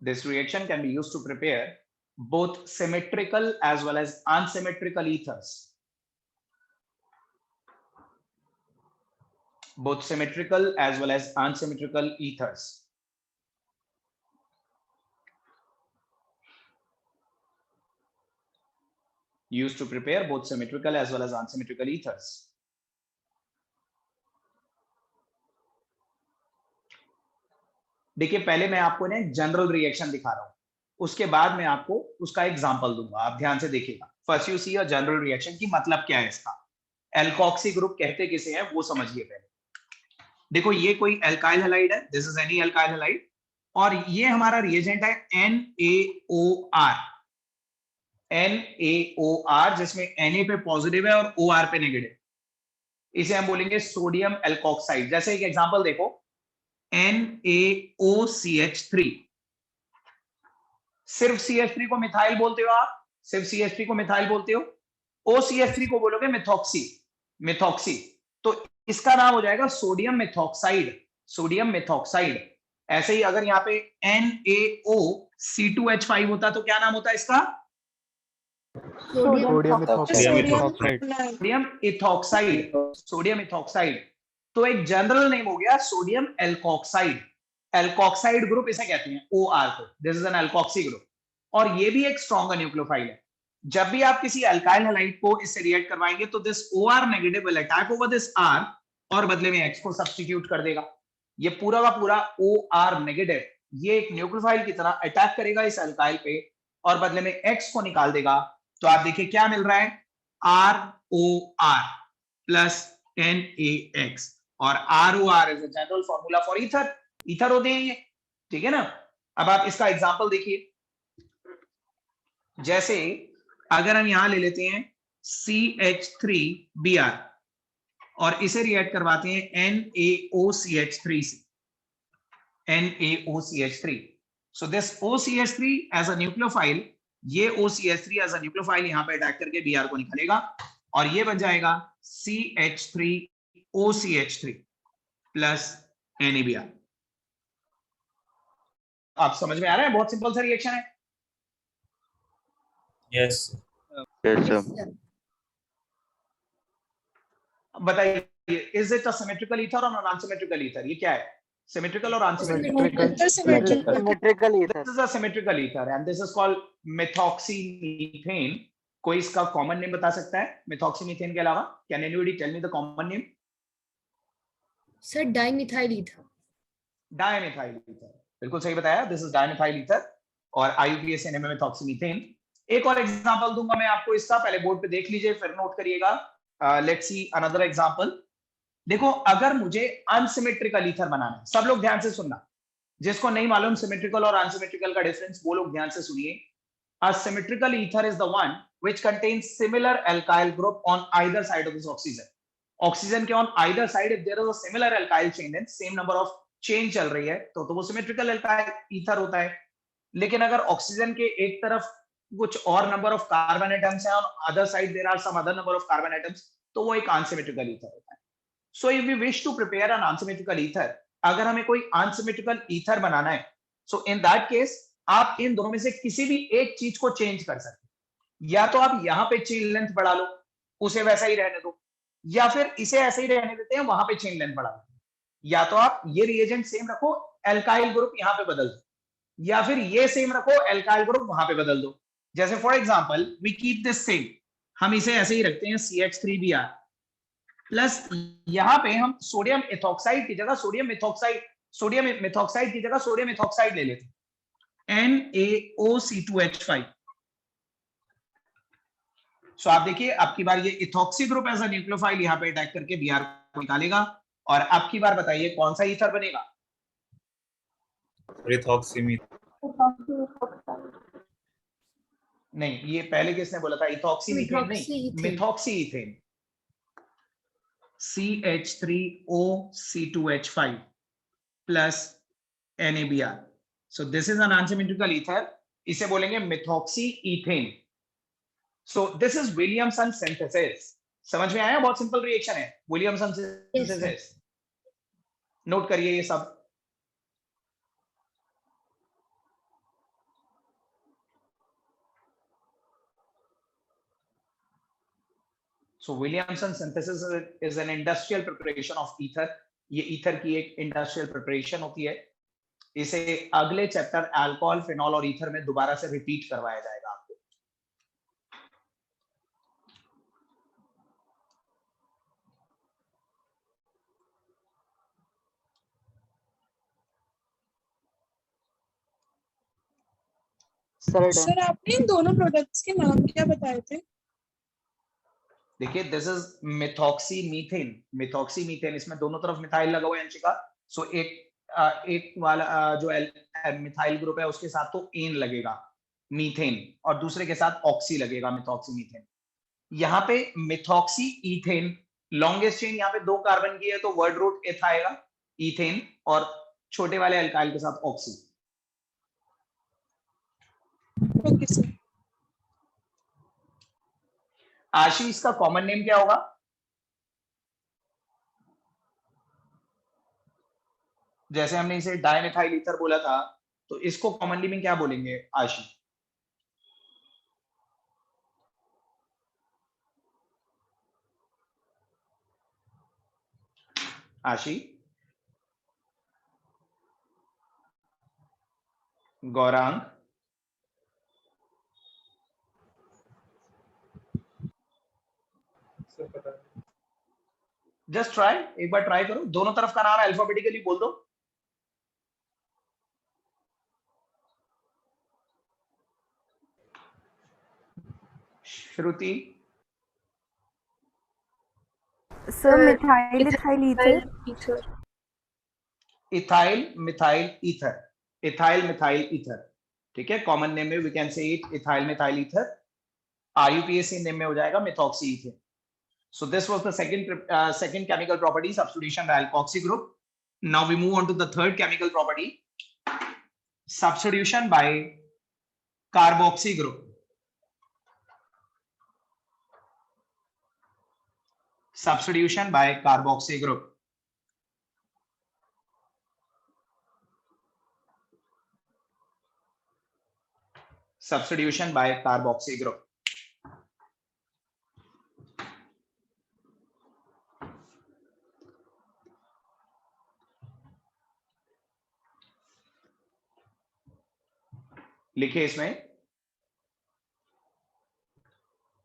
This reaction can be used to prepare both symmetrical as well as unsymmetrical ethers. Both symmetrical as well as unsymmetrical ethers. Used to prepare both symmetrical as well as unsymmetrical ethers. देखिए, पहले मैं आपको ना general reaction दिखा रहा हूं, उसके बाद मैं आपको उसका एग्जांपल दूंगा। आप ध्यान से देखिएगा। First you see a general reaction की मतलब क्या है इसका। एल्कोक्सी ग्रुप कहते किसे हैं वो समझिए पहले। देखो, ये कोई एल्काइल हैलाइड है, this is any alkyl halide, और ये हमारा रिएजेंट है NaOR, NaOR, जिसमें Na पे पॉजिटिव है और OR पे नेगेटिव। इसे हम बोलेंगे सोडियम एल्कोक्साइड। जैसे एक एग्जांपल देखो, NaOCH3, सिर्फ CH3 को मिथाइल बोलते हो आप, सिर्फ CH3 को मिथाइल बोलते हो। OCH3 को बोलोगे मिथॉक्सी, तो इसका नाम हो जाएगा सोडियम मिथॉक्साइड, सोडियम मिथॉक्साइड। ऐसे ही अगर यहाँ पे NaOC2H5 होता तो क्या नाम होता इसका? Sodium ethoxide, sodium ethoxide. तो एक जनरल नेम हो गया सोडियम एल्कोक्साइड। एल्कोक्साइड ग्रुप इसे कहते हैं, OR को। This is an alkoxy group, और ये भी एक स्ट्रॉन्ग न्यूक्लियोफाइल है। जब भी आप किसी अल्काइल हैलाइड को इससे रिएक्ट करवाएंगे तो this OR negative will attack over this R, और बदले में X को सब्स्टिट्यूट कर देगा। ये पूरा का पूरा OR नेगेटिव ये एक न्यूक्लियोफाइल की तरह अटैक करेगा इस अल्काइल पे, और बदले में X को निकाल देगा। तो आप देखिए क्या मिल रहा है, ROR प्लस NaX, और ROR is a general formula for ether. Ether होते हैं ये, ठीक है ना। अब आप इसका एग्जांपल देखिए, जैसे अगर हम यहां ले लेते हैं CH3Br और इसे रिएक्ट करवाते हैं NaOCH3 से, NaOCH3। So this OCH3 as a nucleophile, ये OCH3 एज अ न्यूक्लियोफाइल यहां पे अटैक करके Br को निकालेगा, और ये बन जाएगा CH3OCH3 प्लस NaBr। आप समझ में आ रहा है? बहुत सिंपल सा रिएक्शन है। Yes sir. बताइए, is it a symmetrical ether और नॉन सिमेट्रिकल ईथर? ये क्या है, सिमेट्रिकल और unsymmetrical? Symmetrical ether. This is a symmetrical ether and this is called methoxymethane. कोई इसका कॉमन नेम बता सकता है मेथॉक्सीमीथेन के अलावा? Can anybody tell me the common name? Sir dimethyl ether. Dimethyl ether, बिल्कुल सही बताया। दिस इज डाइमिथाइल ईथर, और IUPAC नेम है मेथॉक्सीमीथेन। एक और एग्जांपल दूंगा मैं आपको इसका, पहले बोर्ड पे देख लीजिए फिर नोट करिएगा। Let's see another example. देखो, अगर मुझे अनसिमेट्रिकल ईथर बनाना है, सब लोग ध्यान से सुनना, जिसको नहीं मालूम सिमेट्रिकल और अनसिमेट्रिकल का डिफरेंस वो लोग ध्यान से सुनिए। A symmetrical ether is the one which contains similar alkyl group on either side of this oxygen. Oxygen के on either side if there is a similar alkyl chain, then same number of chain चल रही है तो वो symmetrical alkyl ether होता है। लेकिन अगर ऑक्सीजन के एक तरफ कुछ और नंबर ऑफ कार्बन एटम्स हैं और other side there are some other number of carbon atoms, तो वो एक अनसिमेट्रिकल ईथर होता है। So if we wish to prepare an unsymmetrical ether, अगर हमें कोई अनसिमेट्रिकल ईथर बनाना है, सो इन दैट केस आप इन दोनों में से किसी भी एक चीज को चेंज कर सकते हैं। या तो आप यहाँ पे चेन लेंथ बढ़ा लो, उसे वैसा ही रहने दो, या फिर इसे ऐसे ही रहने देते हैं, वहां पे चेन लेंथ बढ़ा लो। या तो आप ये रिएजेंट सेम रखो, एल्काइल ग्रुप यहाँ पे बदल दो, या फिर ये सेम रखो, एल्काइल ग्रुप वहां पे बदल दो। जैसे for example we keep this same, हम इसे ऐसे ही रखते हैं CH3Br प्लस यहाँ पे हम सोडियम एथॉक्साइड की जगह सोडियम मेथॉक्साइड की जगह सोडियम एथॉक्साइड ले लेते हैं, NaOC2H5। सो आप देखिए अब की बार ये ethoxy group as a nucleophile यहाँ पे अटैक करके Br को निकालेगा, और अब की बार बताइए कौन सा ईथर बनेगा? नहीं, ये पहले किसने बोला था? इथॉक्सी मीथेन नहीं, methoxy ethane, CH3OC2H5 plus NaBr। So this is an unsymmetrical ether, इसे बोलेंगे methoxy ethane. So this is Williamson synthesis. समझ में आया? बहुत सिंपल रिएक्शन है, विलियमसन सिंथेसिस। नोट करिए ये सब। So Williamson synthesis is an industrial preparation of ether. ये ईथर की एक इंडस्ट्रियल प्रिपरेशन होती है। इसे अगले चैप्टर अल्कोहल, फिनॉल और ईथर में दोबारा से रिपीट करवाया जाएगा आपको। सर आपने इन दोनों प्रोडक्ट्स के नाम क्या बताए थे? देखिए दिस इज मिथॉक्सी मीथेन, इसमें दोनों तरफ मिथाइल लगा हुआ है अंशिका। सो एक वाला जो मिथाइल ग्रुप है उसके साथ तो एन लगेगा मीथेन, और दूसरे के साथ ऑक्सी लगेगा मिथॉक्सी मीथेन। यहाँ पे मिथॉक्सी ईथेन, लॉन्गेस्ट चेन यहाँ पे 2 कार्बन की है तो वर्ड रूट एथ आएगा, ईथेन, और छोटे वाले अल्काइल के साथ ऑक्सी। Okay sir. आशीष का कॉमन नेम क्या होगा? जैसे हमने इसे डाइमिथाइल ईथर बोला था, तो इसको कॉमनली में क्या बोलेंगे आशी? आशी, गौरांग, जस्ट ट्राई, एक बार ट्राई करो, दोनों तरफ का नाम अल्फाबेटिकली बोल दो। Shruti, sir methyl ethyl ether, ethyl methyl ether, ethyl methyl ether, ठीक है। कॉमन नेम में we can say it ethyl methyl ether. IUPAC name में हो जाएगा methoxy ethane. So this was the second chemical property, substitution by alkoxy group. Now we move on to the third chemical property, substitution by carboxy group. Substitution by carboxy group. Substitution by carboxy group. लिखे इसमें,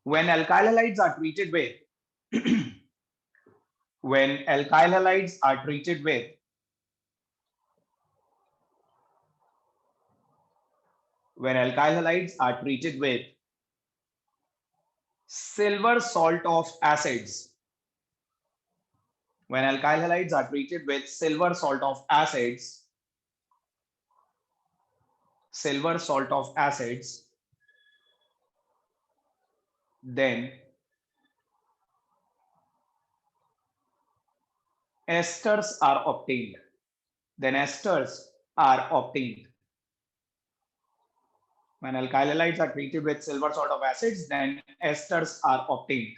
when alkyl halides are treated with when alkyl halides are treated with silver salt of acids, when alkyl halides are treated with silver salt of acids, then esters are obtained. When alkyl halides are treated with silver salt of acids, then esters are obtained.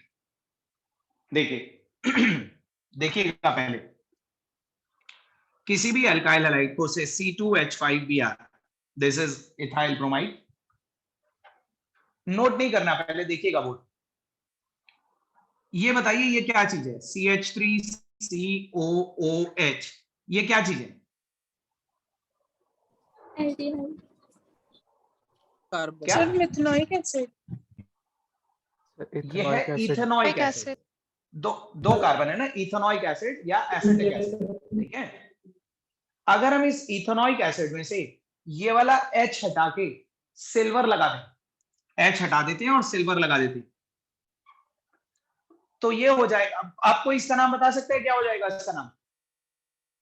देखिएगा पहले, किसी भी alkyl halide को से C2H5Br, this is ethyl bromide, note नहीं करना, पहले देखिएगा बोर्ड। ये बताइए ये क्या चीज है? CH3COOH, ये क्या चीज है? कार्बन। क्या? Sir methanoic acid. ये है इथेनॉइक एसिड। दो कार्बन है ना, इथेनॉइक एसिड या एसिटिक एसिड, ठीक है। अगर हम इस इथेनॉइक एसिड में से ये वाला H हटा के सिल्वर लगा दें, H हटा देते हैं और सिल्वर लगा देते हैं, तो ये हो जाएगा। आपको इसका नाम बता सकते हैं क्या हो जाएगा इसका नाम?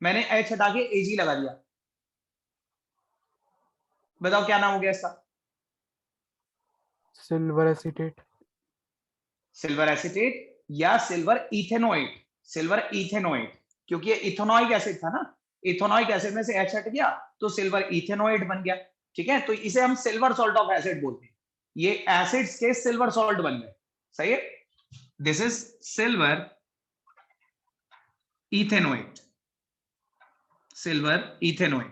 मैंने H हटा के Ag लगा दिया, बताओ क्या नाम हो गया इसका? Silver acetate. सिल्वर एसीटेट या सिल्वर इथेनोएट। सिल्वर इथेनोएट, क्योंकि ये इथेनॉइक एसिड था ना, इथेनॉइक एसिड में से H हट गया तो सिल्वर इथेनोएट बन गया, ठीक है। तो इसे हम सिल्वर सॉल्ट ऑफ एसिड बोलते हैं। ये एसिड्स के सिल्वर सॉल्ट बन गए, सही है। This is silver ethanoate, silver ethanoate.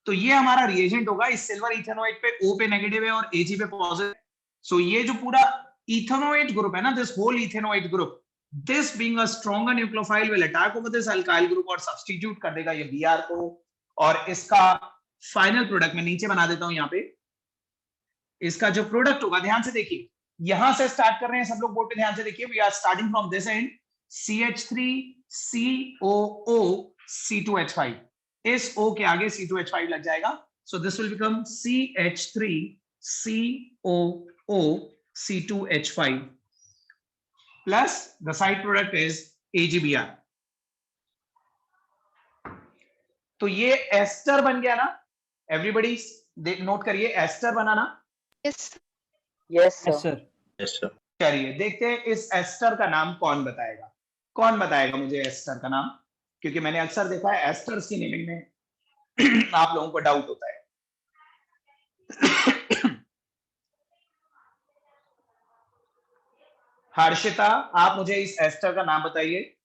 तो ये हमारा रिएजेंट होगा। इस सिल्वर इथेनोएट पे O पे नेगेटिव है और Ag पे पॉजिटिव। सो ये जो पूरा इथेनोएट ग्रुप है ना, this whole ethanoate group, this being a stronger nucleophile will attack over this alkyl group और सब्स्टिट्यूट कर देगा ये Br को, और इसका फाइनल प्रोडक्ट मैं नीचे बना देता हूं यहाँ पे। इसका जो प्रोडक्ट होगा, ध्यान से देखिए, यहां से स्टार्ट कर रहे हैं सब लोग, बोर्ड पे ध्यान से देखिए। We are starting from this end, CH3COO, C2H5, इस O के आगे C2H5 लग जाएगा। So this will become CH3COO, C2H5 plus the side product is AgBr। तो ये एस्टर बन गया ना, एवरीबॉडी नोट करिए, एस्टर बनाना। Yes sir. चलिए देखते हैं इस एस्टर का नाम कौन बताएगा। कौन बताएगा मुझे एस्टर का नाम? क्योंकि मैंने अक्सर देखा है एस्टर्स की नेमिंग में आप लोगों को डाउट होता है। हर्षिता, आप मुझे इस एस्टर का नाम बताइए।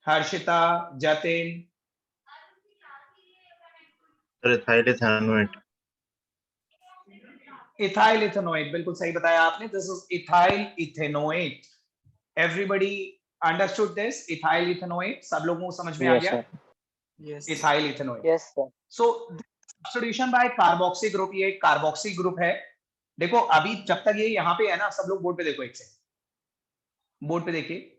हर्षिता, जतिन, इथाइल इथेनोएट, बिल्कुल सही बताया आपने। This is ethyl ethanoate. Everybody understood this? Ethyl ethanoate सब लोगों को समझ में आ गया? Ethyl ethanoate. Yes sir. So substitution by carboxy group, ये एक कार्बोक्सी ग्रुप है। देखो अभी जब तक ये यहाँ पे है ना, सब लोग बोर्ड पे देखो, एक से बोर्ड पे देखिए,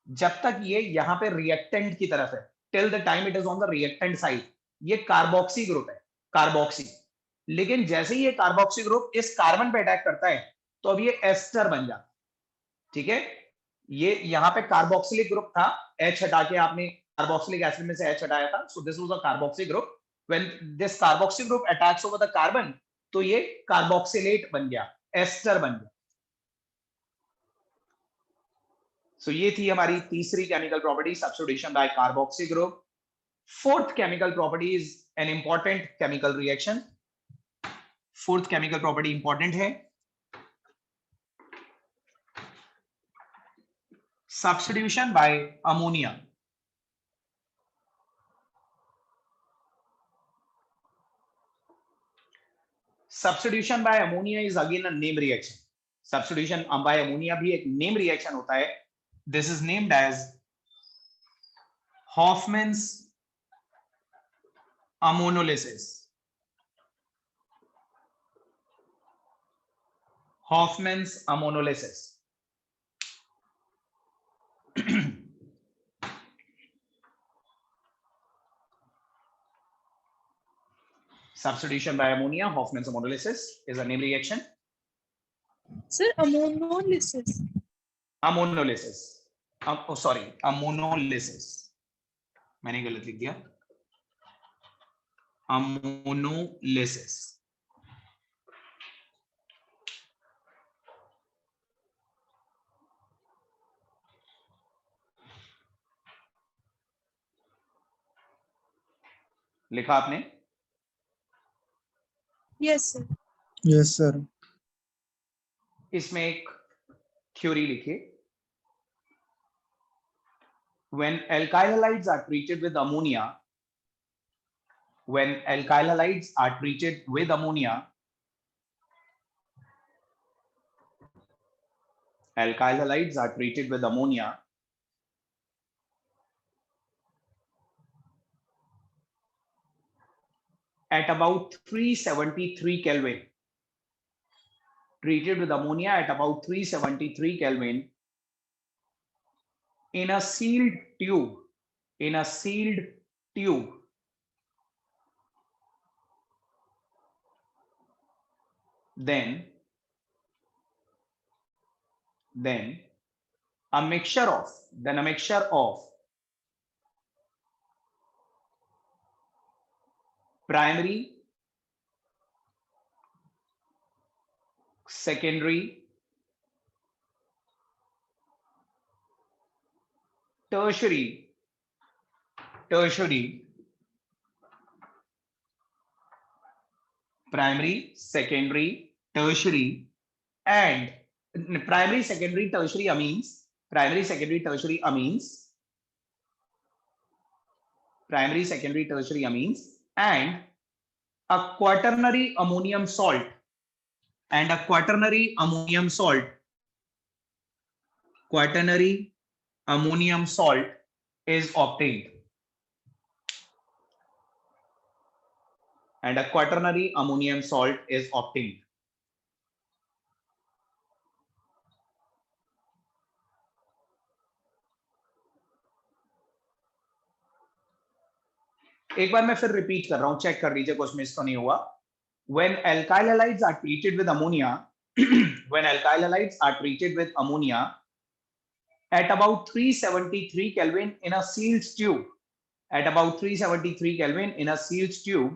जब तक ये यहाँ पे रिएक्टेंट की तरफ है, till the time it is on the reactant side, ये कार्बोक्सी ग्रुप है, कार्बोक्सी। लेकिन जैसे ही ये कार्बोक्सी ग्रुप इस कार्बन पे अटैक करता है तो अब ये एस्टर बन जाता है, ठीक है। ये यहाँ पे कार्बोक्सिलिक ग्रुप था, H हटा के आपने कार्बोक्सिलिक एसिड में से H हटाया था, so this was a carboxy group. When this carboxy group attacks over the carbon, तो ये कार्बोक्सिलेट बन गया, एस्टर बन गया। सो ये थी हमारी तीसरी chemical property, substitution by carboxy group. Fourth chemical property is an important chemical reaction. Fourth chemical property important है, substitution by ammonia. Substitution by ammonia is again a name reaction. Substitution by ammonia भी एक name reaction होता है. This is named as Hoffman's ammonolysis. Hoffman's ammonolysis. Substitution by ammonia, Hoffman's ammonolysis is a name reaction. Sir, ammonolysis. Ammonolysis. Oh, sorry, ammonolysis. मैंने गलत लिख दिया. Ammonolysis. लिखा आपने? Yes, sir. Yes sir. इसमें एक थ्योरी लिखिए, when alkyl halides are treated with ammonia, when alkyl halides are treated with ammonia, alkyl halides are treated with ammonia, at about 373 Kelvin, treated with ammonia at about 373 Kelvin in a sealed tube, in a sealed tube, then a mixture of primary, secondary, tertiary, primary, secondary, tertiary, and primary, secondary, tertiary amines, primary, secondary, tertiary amines, primary, secondary, tertiary amines, and a quaternary ammonium salt, and a quaternary ammonium salt, quaternary ammonium salt is obtained, and a quaternary ammonium salt is obtained. एक बार मैं फिर repeat कर रहा हूं, check कर लीजिए कुछ miss तो नहीं हुआ. When alkyl halides are treated with ammonia, when alkyl halides are treated with ammonia at about 373 Kelvin in a sealed tube, at about 373 Kelvin in a sealed tube,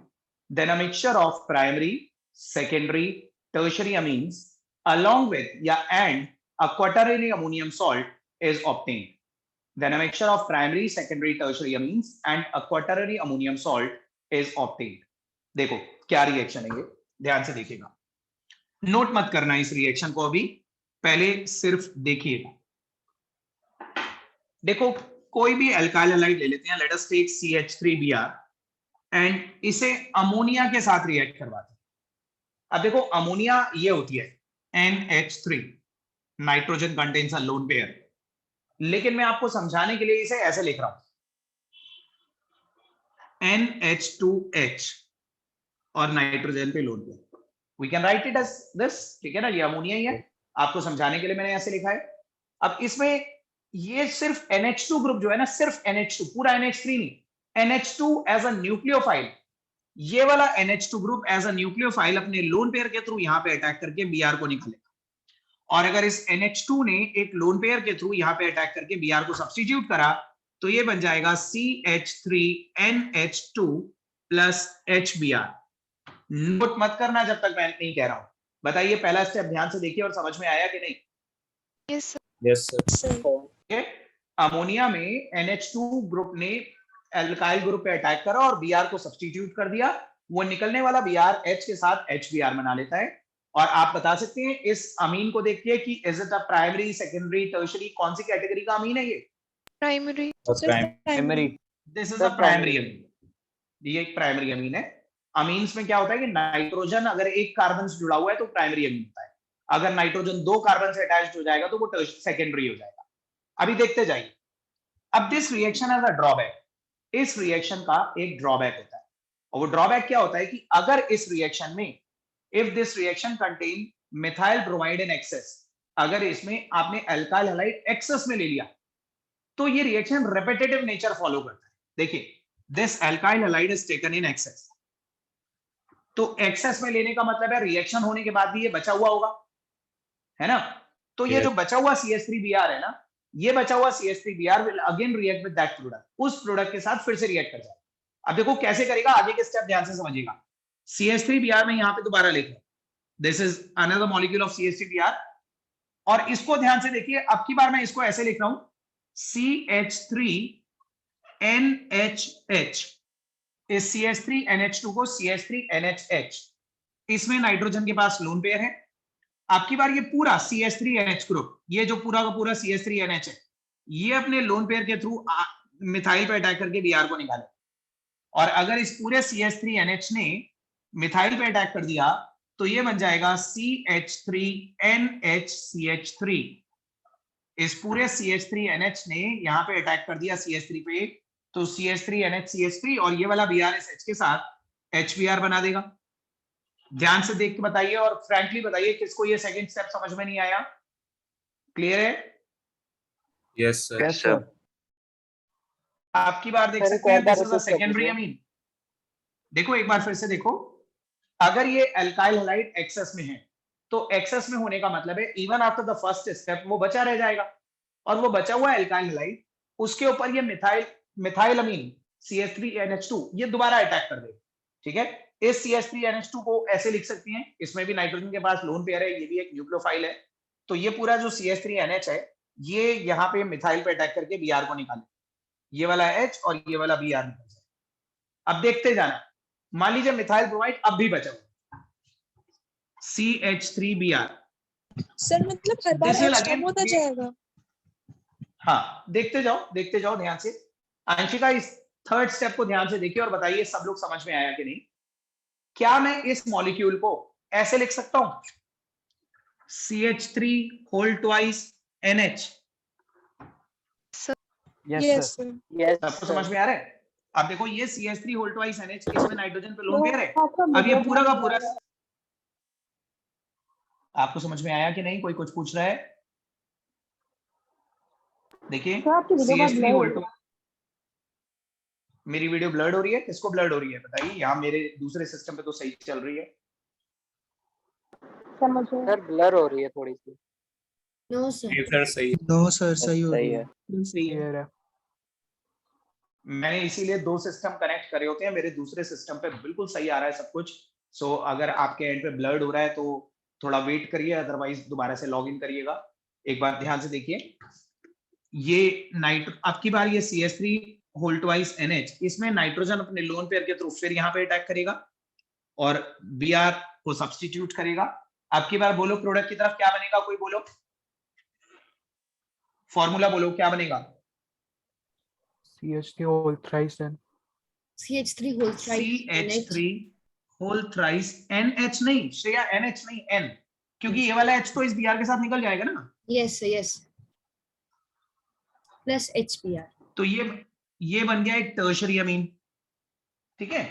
then a mixture of primary, secondary, tertiary amines along with and a quaternary ammonium salt is obtained. Then a mixture of primary, secondary, tertiary amines and a quaternary ammonium salt is obtained. देखो क्या reaction है ये, ध्यान से देखिएगा, note मत करना इस रिएक्शन को अभी, पहले सिर्फ देखिएगा. देखो कोई भी अल्काइल हैलाइड ले लेते हैं, let us take CH3Br and इसे अमोनिया के साथ रिएक्ट करवाते हैं. अब देखो अमोनिया ये होती है NH3, nitrogen contains a lone pair, लेकिन मैं आपको समझाने के लिए इसे ऐसे लिख रहा हूं, NH2H और नाइट्रोजन पे lone pair. We can write it as this, ठीक है ना, ये अमोनिया ही है, आपको समझाने के लिए मैंने ऐसे लिखा है. अब इसमें ये सिर्फ NH2 ग्रुप जो है ना, सिर्फ NH2, पूरा NH3 नहीं, NH2 एज अ न्यूक्लियोफाइल, ये वाला NH2 group as a nucleophile अपने लोन पेयर के थ्रू यहां पे अटैक करके Br को निकालेगा. और अगर इस NH2 ने एक लोन पेयर के थ्रू यहां पे अटैक करके Br को सब्स्टिट्यूट करा तो ये बन जाएगा CH3NH2 प्लस HBr. नोट मत करना जब तक मैं नहीं कह रहा हूं. बताइए पहला स्टेप ध्यान से देखिए और समझ में आया कि नहीं? Yes sir. अमोनिया में NH2 ग्रुप ने एल्काइल ग्रुप पे अटैक करा और Br को सब्स्टिट्यूट कर दिया, वो निकलने वाला Br H के साथ HBr बना लेता है. और आप बता सकते हैं इस अमीन को देखिए कि is it a primary, secondary, tertiary, कौन सी कैटेगरी का अमीन है ये? Primary. This is a primary amine, ये एक प्राइमरी अमीन है. अमीन्स में क्या होता है कि नाइट्रोजन अगर एक कार्बन से जुड़ा हुआ है तो प्राइमरी अमीन होता है, अगर नाइट्रोजन दो कार्बन से अटैच्ड हो जाएगा तो वो सेकेंडरी हो जाएगा. अभी देखते जाइए. अब this reaction has a drawback, इस रिएक्शन का एक ड्रॉबैक होता है, और वो ड्रॉबैक क्या होता है कि अगर इस रिएक्शन में if this reaction contain methyl bromide in excess, अगर इसमें आपने अल्काइल हैलाइड एक्सेस में ले लिया तो ये रिएक्शन रेपिटेटिव नेचर फॉलो करता है. देखिए this alkyl halide is taken in excess, तो एक्सेस में लेने का मतलब है रिएक्शन होने के बाद भी ये बचा हुआ होगा, है ना. तो ये जो बचा हुआ CH3Br है ना, ये बचा हुआ CH3Br will again react with that product, उस प्रोडक्ट के साथ फिर से रिएक्ट कर जाएगा. अब देखो कैसे करेगा, आगे के स्टेप ध्यान से समझिएगा. CH3Br में यहां पे दोबारा लिख रहा हूं, this is another molecule of CH3Br, और इसको ध्यान से देखिए. अब की बार मैं इसको ऐसे लिख रहा हूं CH3NHH, इस CH3NH2 को CH3NHH, इसमें नाइट्रोजन के पास लोन पेयर है. आपकी बार ये पूरा CH3NH ग्रुप, ये जो पूरा का पूरा CH3NH है, ये अपने लोन पेयर के थ्रू मिथाइल पे अटैक करके Br को निकाले, और अगर इस पूरे CH3NH ने मिथाइल पे अटैक कर दिया तो ये बन जाएगा CH3NHCH3। इस पूरे CH3NH ने यहाँ पे अटैक कर दिया CH3 पे, तो CH3NHCH3 और ये वाला BrSH के साथ HBr बना देगा। ध्यान से देख के बताइए और फ्रैंकली बताइए किसको ये सेकंड स्टेप समझ में नहीं आया? क्लियर है? Yes sir. आपकी बार देख सकते हैं, this is a secondary amine. देखो एक बार फिर से देखो, अगर ये एल्काइल हैलाइड एक्सेस में है तो एक्सेस में होने का मतलब है even after the first step वो बचा रह जाएगा, और वो बचा हुआ एल्काइल हैलाइड उसके ऊपर ये मिथाइल अमीन CH3NH2 ये दोबारा अटैक कर देगा। ठीक है, इस CH3NH2 को ऐसे लिख सकती हैं, इसमें भी नाइट्रोजन के पास लोन पेयर है, ये भी एक न्यूक्लियोफाइल है, तो ये पूरा जो CH3NH है ये यहाँ पे मिथाइल पे अटैक करके Br को निकाले, ये वाला H और ये वाला Br निकल जाए। अब देखते जाना, मान लीजिए मिथाइल ब्रोमाइड अब भी बचा हुआ CH3Br। सर मतलब हर बार H कम होता जाएगा? हाँ, देखते जाओ ध्यान से। अंशिका इस थर्ड स्टेप को ध्यान से देखिए और बताइए सब लोग समझ में आया कि नहीं। क्या मैं इस मॉलिक्यूल को ऐसे लिख सकता हूं, CH3 whole twice NH? Yes sir. सबको समझ में आ रहा है? अब देखो ये CH3 होल ट्वाइस NH, इसमें नाइट्रोजन पे लोन पेयर है। अब ये पूरा का पूरा आपको समझ में आया कि नहीं? कोई कुछ पूछ रहा है? देखिए CH3 होल ट्वाइस, मेरी वीडियो ब्लर्ड हो रही है? किसको ब्लर्ड हो रही है बताइए? यहाँ मेरे दूसरे सिस्टम पे तो सही चल रही है। सर ब्लर हो रही है थोड़ी सी। No sir. सर सही। नो सर सही हो सही रही है। है। सही है। मैंने इसीलिए दो सिस्टम कनेक्ट करे होते हैं, मेरे दूसरे सिस्टम पे बिल्कुल सही आ रहा है सब कुछ। सो अगर आपके एंड पे ब्लर्ड हो रहा है तो थोड़ा वेट करिए, अदरवाइज दोबारा से लॉग इन करिएगा। एक बार ध्यान से देखिए, ये अब की बार ये CH3 होल ट्वाइस NH, इसमें नाइट्रोजन अपने लोन पेयर के थ्रू फिर यहाँ पे अटैक करेगा और Br को सब्स्टिट्यूट करेगा। अब की बार बोलो प्रोडक्ट की तरफ क्या बनेगा, कोई बोलो, फॉर्मूला बोलो क्या बनेगा? CH3 whole thrice N। CH3 whole thrice CH3 whole thrice NH नहीं श्रेया, NH नहीं N, क्योंकि ये वाला H तो इस Br के साथ निकल जाएगा ना। Yes plus HBr। तो ये बन गया एक टर्शरी अमीन। ठीक है,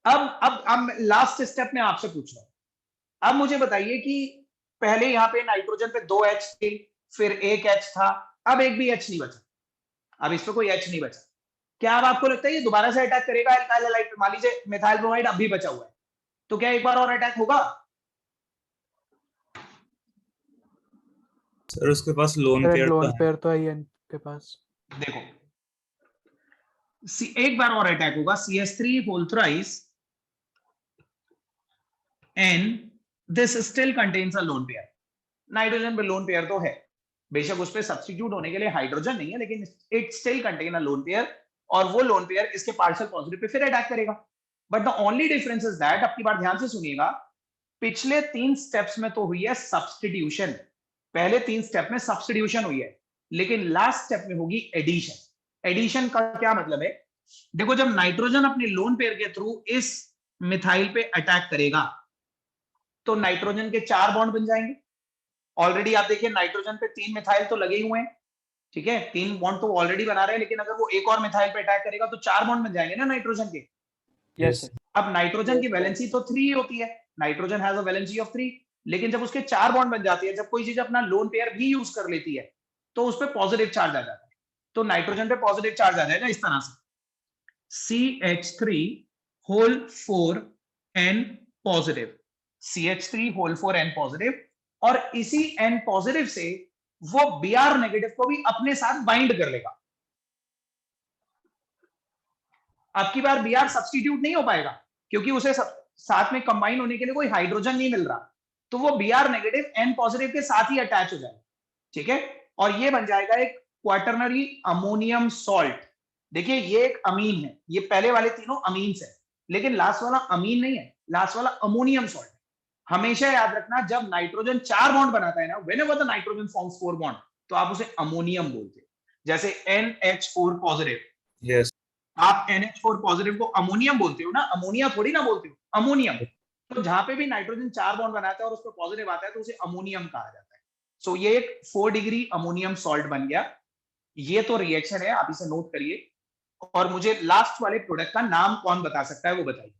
अब लास्ट स्टेप में आपसे पूछ रहा हूं, अब मुझे बताइए कि पहले यहाँ पे नाइट्रोजन पे 2 H थे, फिर एक H था, अब एक भी H नहीं बचा, अब इस पे कोई H नहीं बचा। क्या अब आपको लगता है ये दोबारा से अटैक करेगा एल्काइल हैलाइड पे? मान लीजिए मिथाइल ब्रोमाइड अब भी बचा हुआ है, तो क्या एक बार और अटैक होगा? सर उसके पास लोन पेयर तो है N के पास। देखो एक बार और अटैक होगा, CH3 whole thrice N, this still contains a lone pair. Nitrogen पे लोन पेयर तो है, बेशक उस पे सब्स्टिट्यूट होने के लिए हाइड्रोजन नहीं है, लेकिन it still contain a lone pair, और वो लोन पेयर इसके पार्शियल पॉजिटिव पे फिर अटैक करेगा। But the only difference is that, आपकी बात ध्यान से सुनिएगा, पिछले 3 स्टेप्स में तो हुई है सब्स्टिट्यूशन, पहले 3 स्टेप में सब्स्टिट्यूशन हुई है, लेकिन लास्ट स्टेप में होगी एडिशन। एडिशन का क्या मतलब है? देखो जब नाइट्रोजन अपने लोन पेयर के थ्रू इस मिथाइल पे अटैक करेगा तो नाइट्रोजन के 4 बॉन्ड बन जाएंगे। ऑलरेडी आप देखिए नाइट्रोजन पे 3 मिथाइल तो लगे ही हुए हैं, ठीक है, 3 बॉन्ड तो ऑलरेडी बना रहे हैं, लेकिन अगर वो एक और मिथाइल पे अटैक करेगा तो 4 बॉन्ड बन जाएंगे ना नाइट्रोजन के। यस। अब नाइट्रोजन की वैलेंसी तो 3 होती है, nitrogen has a valency of 3, लेकिन जब उसके 4 बॉन्ड बन जाती है, जब कोई चीज अपना लोन पेयर भी यूज कर लेती है तो उस पर पॉजिटिव चार्ज आ जाता है, तो नाइट्रोजन पे पॉजिटिव चार्ज आ जाएगा इस तरह से, CH3 whole 4 N positive, CH3 whole 4 N positive, और इसी N पॉजिटिव से वो Br नेगेटिव को भी अपने साथ बाइंड कर लेगा। अब की बार Br सब्स्टिट्यूट नहीं हो पाएगा क्योंकि उसे साथ में कंबाइन होने के लिए कोई हाइड्रोजन नहीं मिल रहा, तो वो Br नेगेटिव N पॉजिटिव के साथ ही अटैच हो जाएगा। ठीक है, और ये बन जाएगा एक क्वाटरनरी अमोनियम सॉल्ट। देखिए ये एक अमीन है, ये पहले वाले तीनों अमीन्स है, लेकिन लास्ट वाला अमीन नहीं है, लास्ट वाला अमोनियम सॉल्ट है। हमेशा याद रखना, जब नाइट्रोजन 4 बॉन्ड बनाता है ना, whenever the nitrogen forms 4 bond, तो आप उसे अमोनियम बोलते हैं। जैसे NH4 पॉजिटिव, Yes. आप NH4 पॉजिटिव को अमोनियम बोलते हो ना, अमोनिया थोड़ी ना बोलते हो, अमोनियम। तो जहां पे भी नाइट्रोजन 4 बॉन्ड बनाता है और उस पर पॉजिटिव आता है तो उसे अमोनियम कहा जाता है। सो ये एक 4 डिग्री अमोनियम सॉल्ट बन गया। ये तो रिएक्शन है, आप इसे नोट करिए। और मुझे लास्ट वाले प्रोडक्ट का नाम कौन बता सकता है वो बताइए।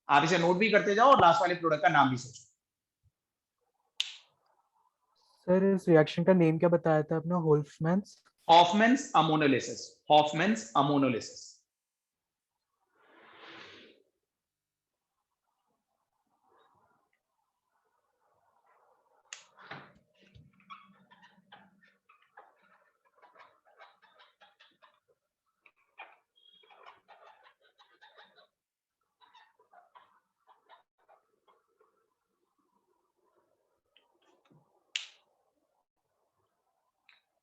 आप इसे नोट भी करते जाओ और लास्ट वाले प्रोडक्ट का नाम भी सोचो। सर इस रिएक्शन का नेम क्या बताया था अपना? होल्फमैन्स हॉफमैन्स अमोनोलिसिस, हॉफमैन्स अमोनोलिसिस।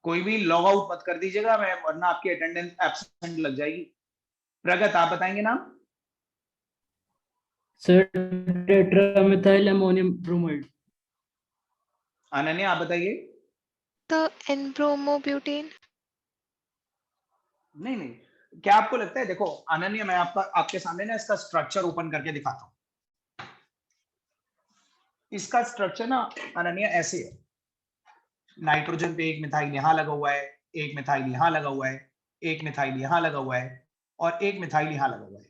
कोई भी लॉग आउट मत कर दीजिएगा, मैं वरना आपकी अटेंडेंस एब्सेंट लग जाएगी। प्रगत आप बताएंगे नाम? Sir tetramethyl ammonium bromide. Ananya आप बताइए। तो एन-ब्रोमोब्यूटेन। नहीं नहीं, क्या आपको लगता है, देखो अनन्या मैं आपके सामने ना इसका स्ट्रक्चर ओपन करके दिखाता हूं। इसका स्ट्रक्चर ना अनन्या ऐसे है, नाइट्रोजन पे एक मिथाइल यहां लगा हुआ है, एक मिथाइल यहां लगा हुआ है, एक मिथाइल यहां लगा हुआ है और एक मिथाइल यहां लगा हुआ है।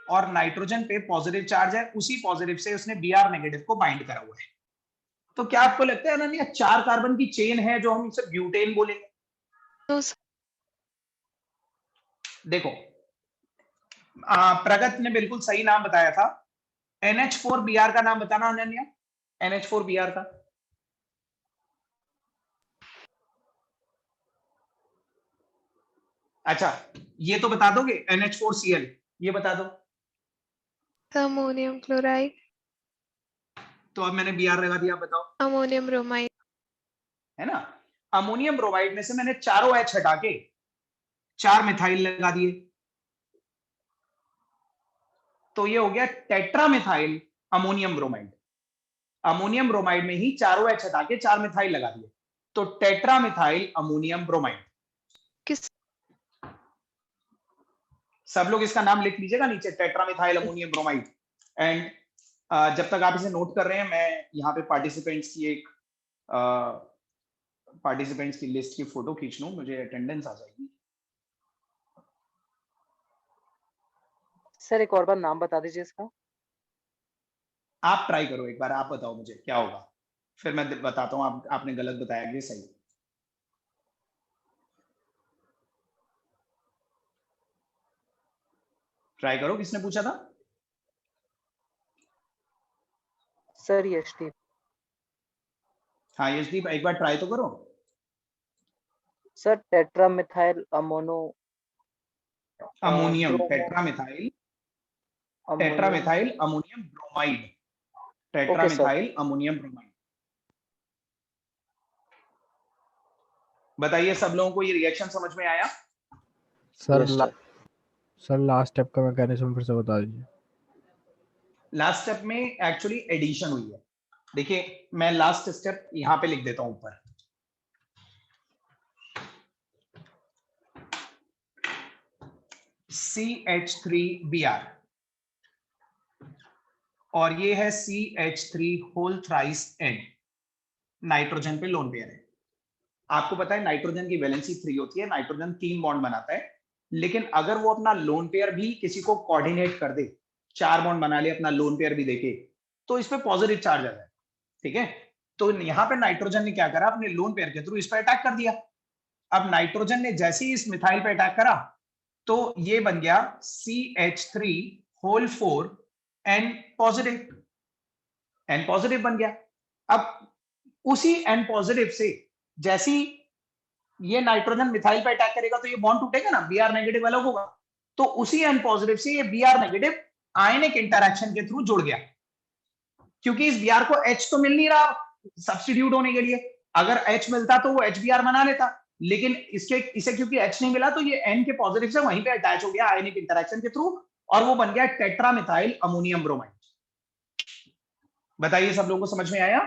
और नाइट्रोजन पे पॉजिटिव चार्ज है, उसी पॉजिटिव से उसने Br नेगेटिव को बाइंड करा हुआ है। तो क्या आपको लगता है अनन्या 4 कार्बन की चेन है जो हम इसे ब्यूटेन बोलेंगे? देखो प्रगत ने बिल्कुल सही नाम बताया था। NH4Br का नाम बताना अनन्या, NH4Br का। अच्छा ये तो बता दोगे, NH4Cl ये बता दो। Ammonium chloride. तो अब मैंने Br लगा दिया, बताओ। अमोनियम ब्रोमाइड है ना, अमोनियम ब्रोमाइड में से मैंने चारों H हटा के 4 मिथाइल लगा दिए, तो ये हो गया टेट्रामिथाइल अमोनियम ब्रोमाइड। अमोनियम ब्रोमाइड में ही चारों H हटा के 4 मिथाइल लगा दिए, तो टेट्रामिथाइल अमोनियम ब्रोमाइड। किस सब लोग इसका नाम लिख लीजिएगा नीचे, टेट्रामिथाइल अमोनियम ब्रोमाइड। एंड जब तक आप इसे नोट कर रहे हैं, मैं यहाँ पे पार्टिसिपेंट्स की लिस्ट की फोटो खींच लूं, मुझे अटेंडेंस आ जाएगी। सर एक और बार नाम बता दीजिए इसका। आप ट्राई करो एक बार, आप बताओ मुझे क्या होगा, फिर मैं बताता हूँ आपने गलत बताया कि सही। ट्राई करो, किसने पूछा था? सर यशदीप। हाँ यशदीप, एक बार ट्राई तो करो। Sir टेट्रामिथाइल ammonium, टेट्रामिथाइल ammonium bromide, टेट्रामिथाइल ammonium bromide. बताइए सब लोगों को ये रिएक्शन समझ में आया? सर लास्ट स्टेप का मैकेनिज्म फिर से बता दीजिए। लास्ट स्टेप में एक्चुअली एडिशन हुई है। देखिए मैं लास्ट स्टेप यहां पे लिख देता हूं ऊपर। CH3Br और ये है CH3 whole thrice N, nitrogen पे लोन पेयर है। आपको पता है नाइट्रोजन की वैलेंसी 3 होती है, नाइट्रोजन 3 बॉन्ड बनाता है, लेकिन अगर वो अपना लोन पेयर भी किसी को कोऑर्डिनेट कर दे, 4 बॉन्ड बना ले अपना लोन पेयर भी देके, तो इस पे पॉजिटिव चार्ज आ जाए। ठीक है, तो यहाँ पे नाइट्रोजन ने क्या करा, अपने लोन पेयर के थ्रू इस पे अटैक कर दिया। अब नाइट्रोजन ने जैसे ही इस मिथाइल पे अटैक करा तो ये बन गया CH3 होल 4 N पॉजिटिव बन गया। अब उसी N पॉजिटिव से जैसी ये नाइट्रोजन मिथाइल पे अटैक करेगा तो ये बॉन्ड टूटेगा ना, Br नेगेटिव अलग होगा, तो उसी N पॉजिटिव से ये Br नेगेटिव आयनिक इंटरैक्शन के थ्रू जुड़ गया, क्योंकि इस Br को H तो मिल नहीं रहा सब्स्टिट्यूट होने के लिए। अगर H मिलता तो वो HBr बना लेता, लेकिन इसे क्योंकि H नहीं मिला तो ये N के पॉजिटिव से वहीं पे अटैच हो गया आयनिक इंटरैक्शन के थ्रू, और वो बन गया टेट्रामिथाइल अमोनियम ब्रोमाइड। बताइए सब लोगों को समझ में आया?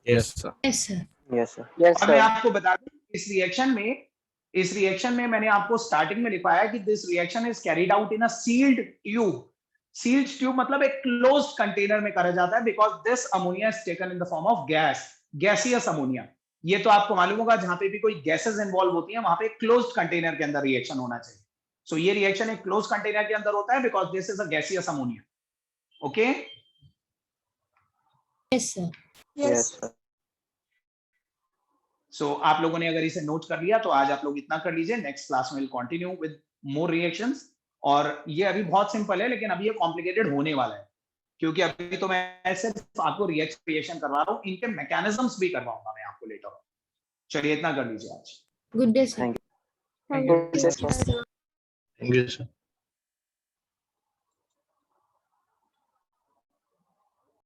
Yes sir. Yes sir. Yes sir. अब मैं आपको बता दूं, इस रिएक्शन में मैंने आपको स्टार्टिंग में लिखवाया कि this reaction is carried out in a sealed tube. Sealed tube मतलब एक क्लोज्ड कंटेनर में करा जाता है, because this ammonia is taken in the form of gas, gaseous ammonia. ये तो आपको मालूम होगा, जहां पे भी कोई गैसेस इन्वॉल्व होती हैं वहां पे क्लोज्ड कंटेनर के अंदर रिएक्शन होना चाहिए। सो ये रिएक्शन एक क्लोज्ड कंटेनर के अंदर होता है because this is a gaseous ammonia. Okay, Yes, sir. Yes, sir. सो आप लोगों ने अगर इसे नोट कर लिया तो आज आप लोग इतना कर लीजिए। नेक्स्ट क्लास में will continue with more reactions. और ये अभी बहुत सिंपल है, लेकिन अभी ये कॉम्प्लिकेटेड होने वाला है, क्योंकि अभी तो मैं सिर्फ आपको रिएक्शन करवा रहा हूँ, इनके मैकेनिज्म्स भी करवाऊंगा मैं आपको लेटर। चलिए इतना कर लीजिए आज। Good day, sir. Thank you. Thank you. Good day, sir. Thank you, sir.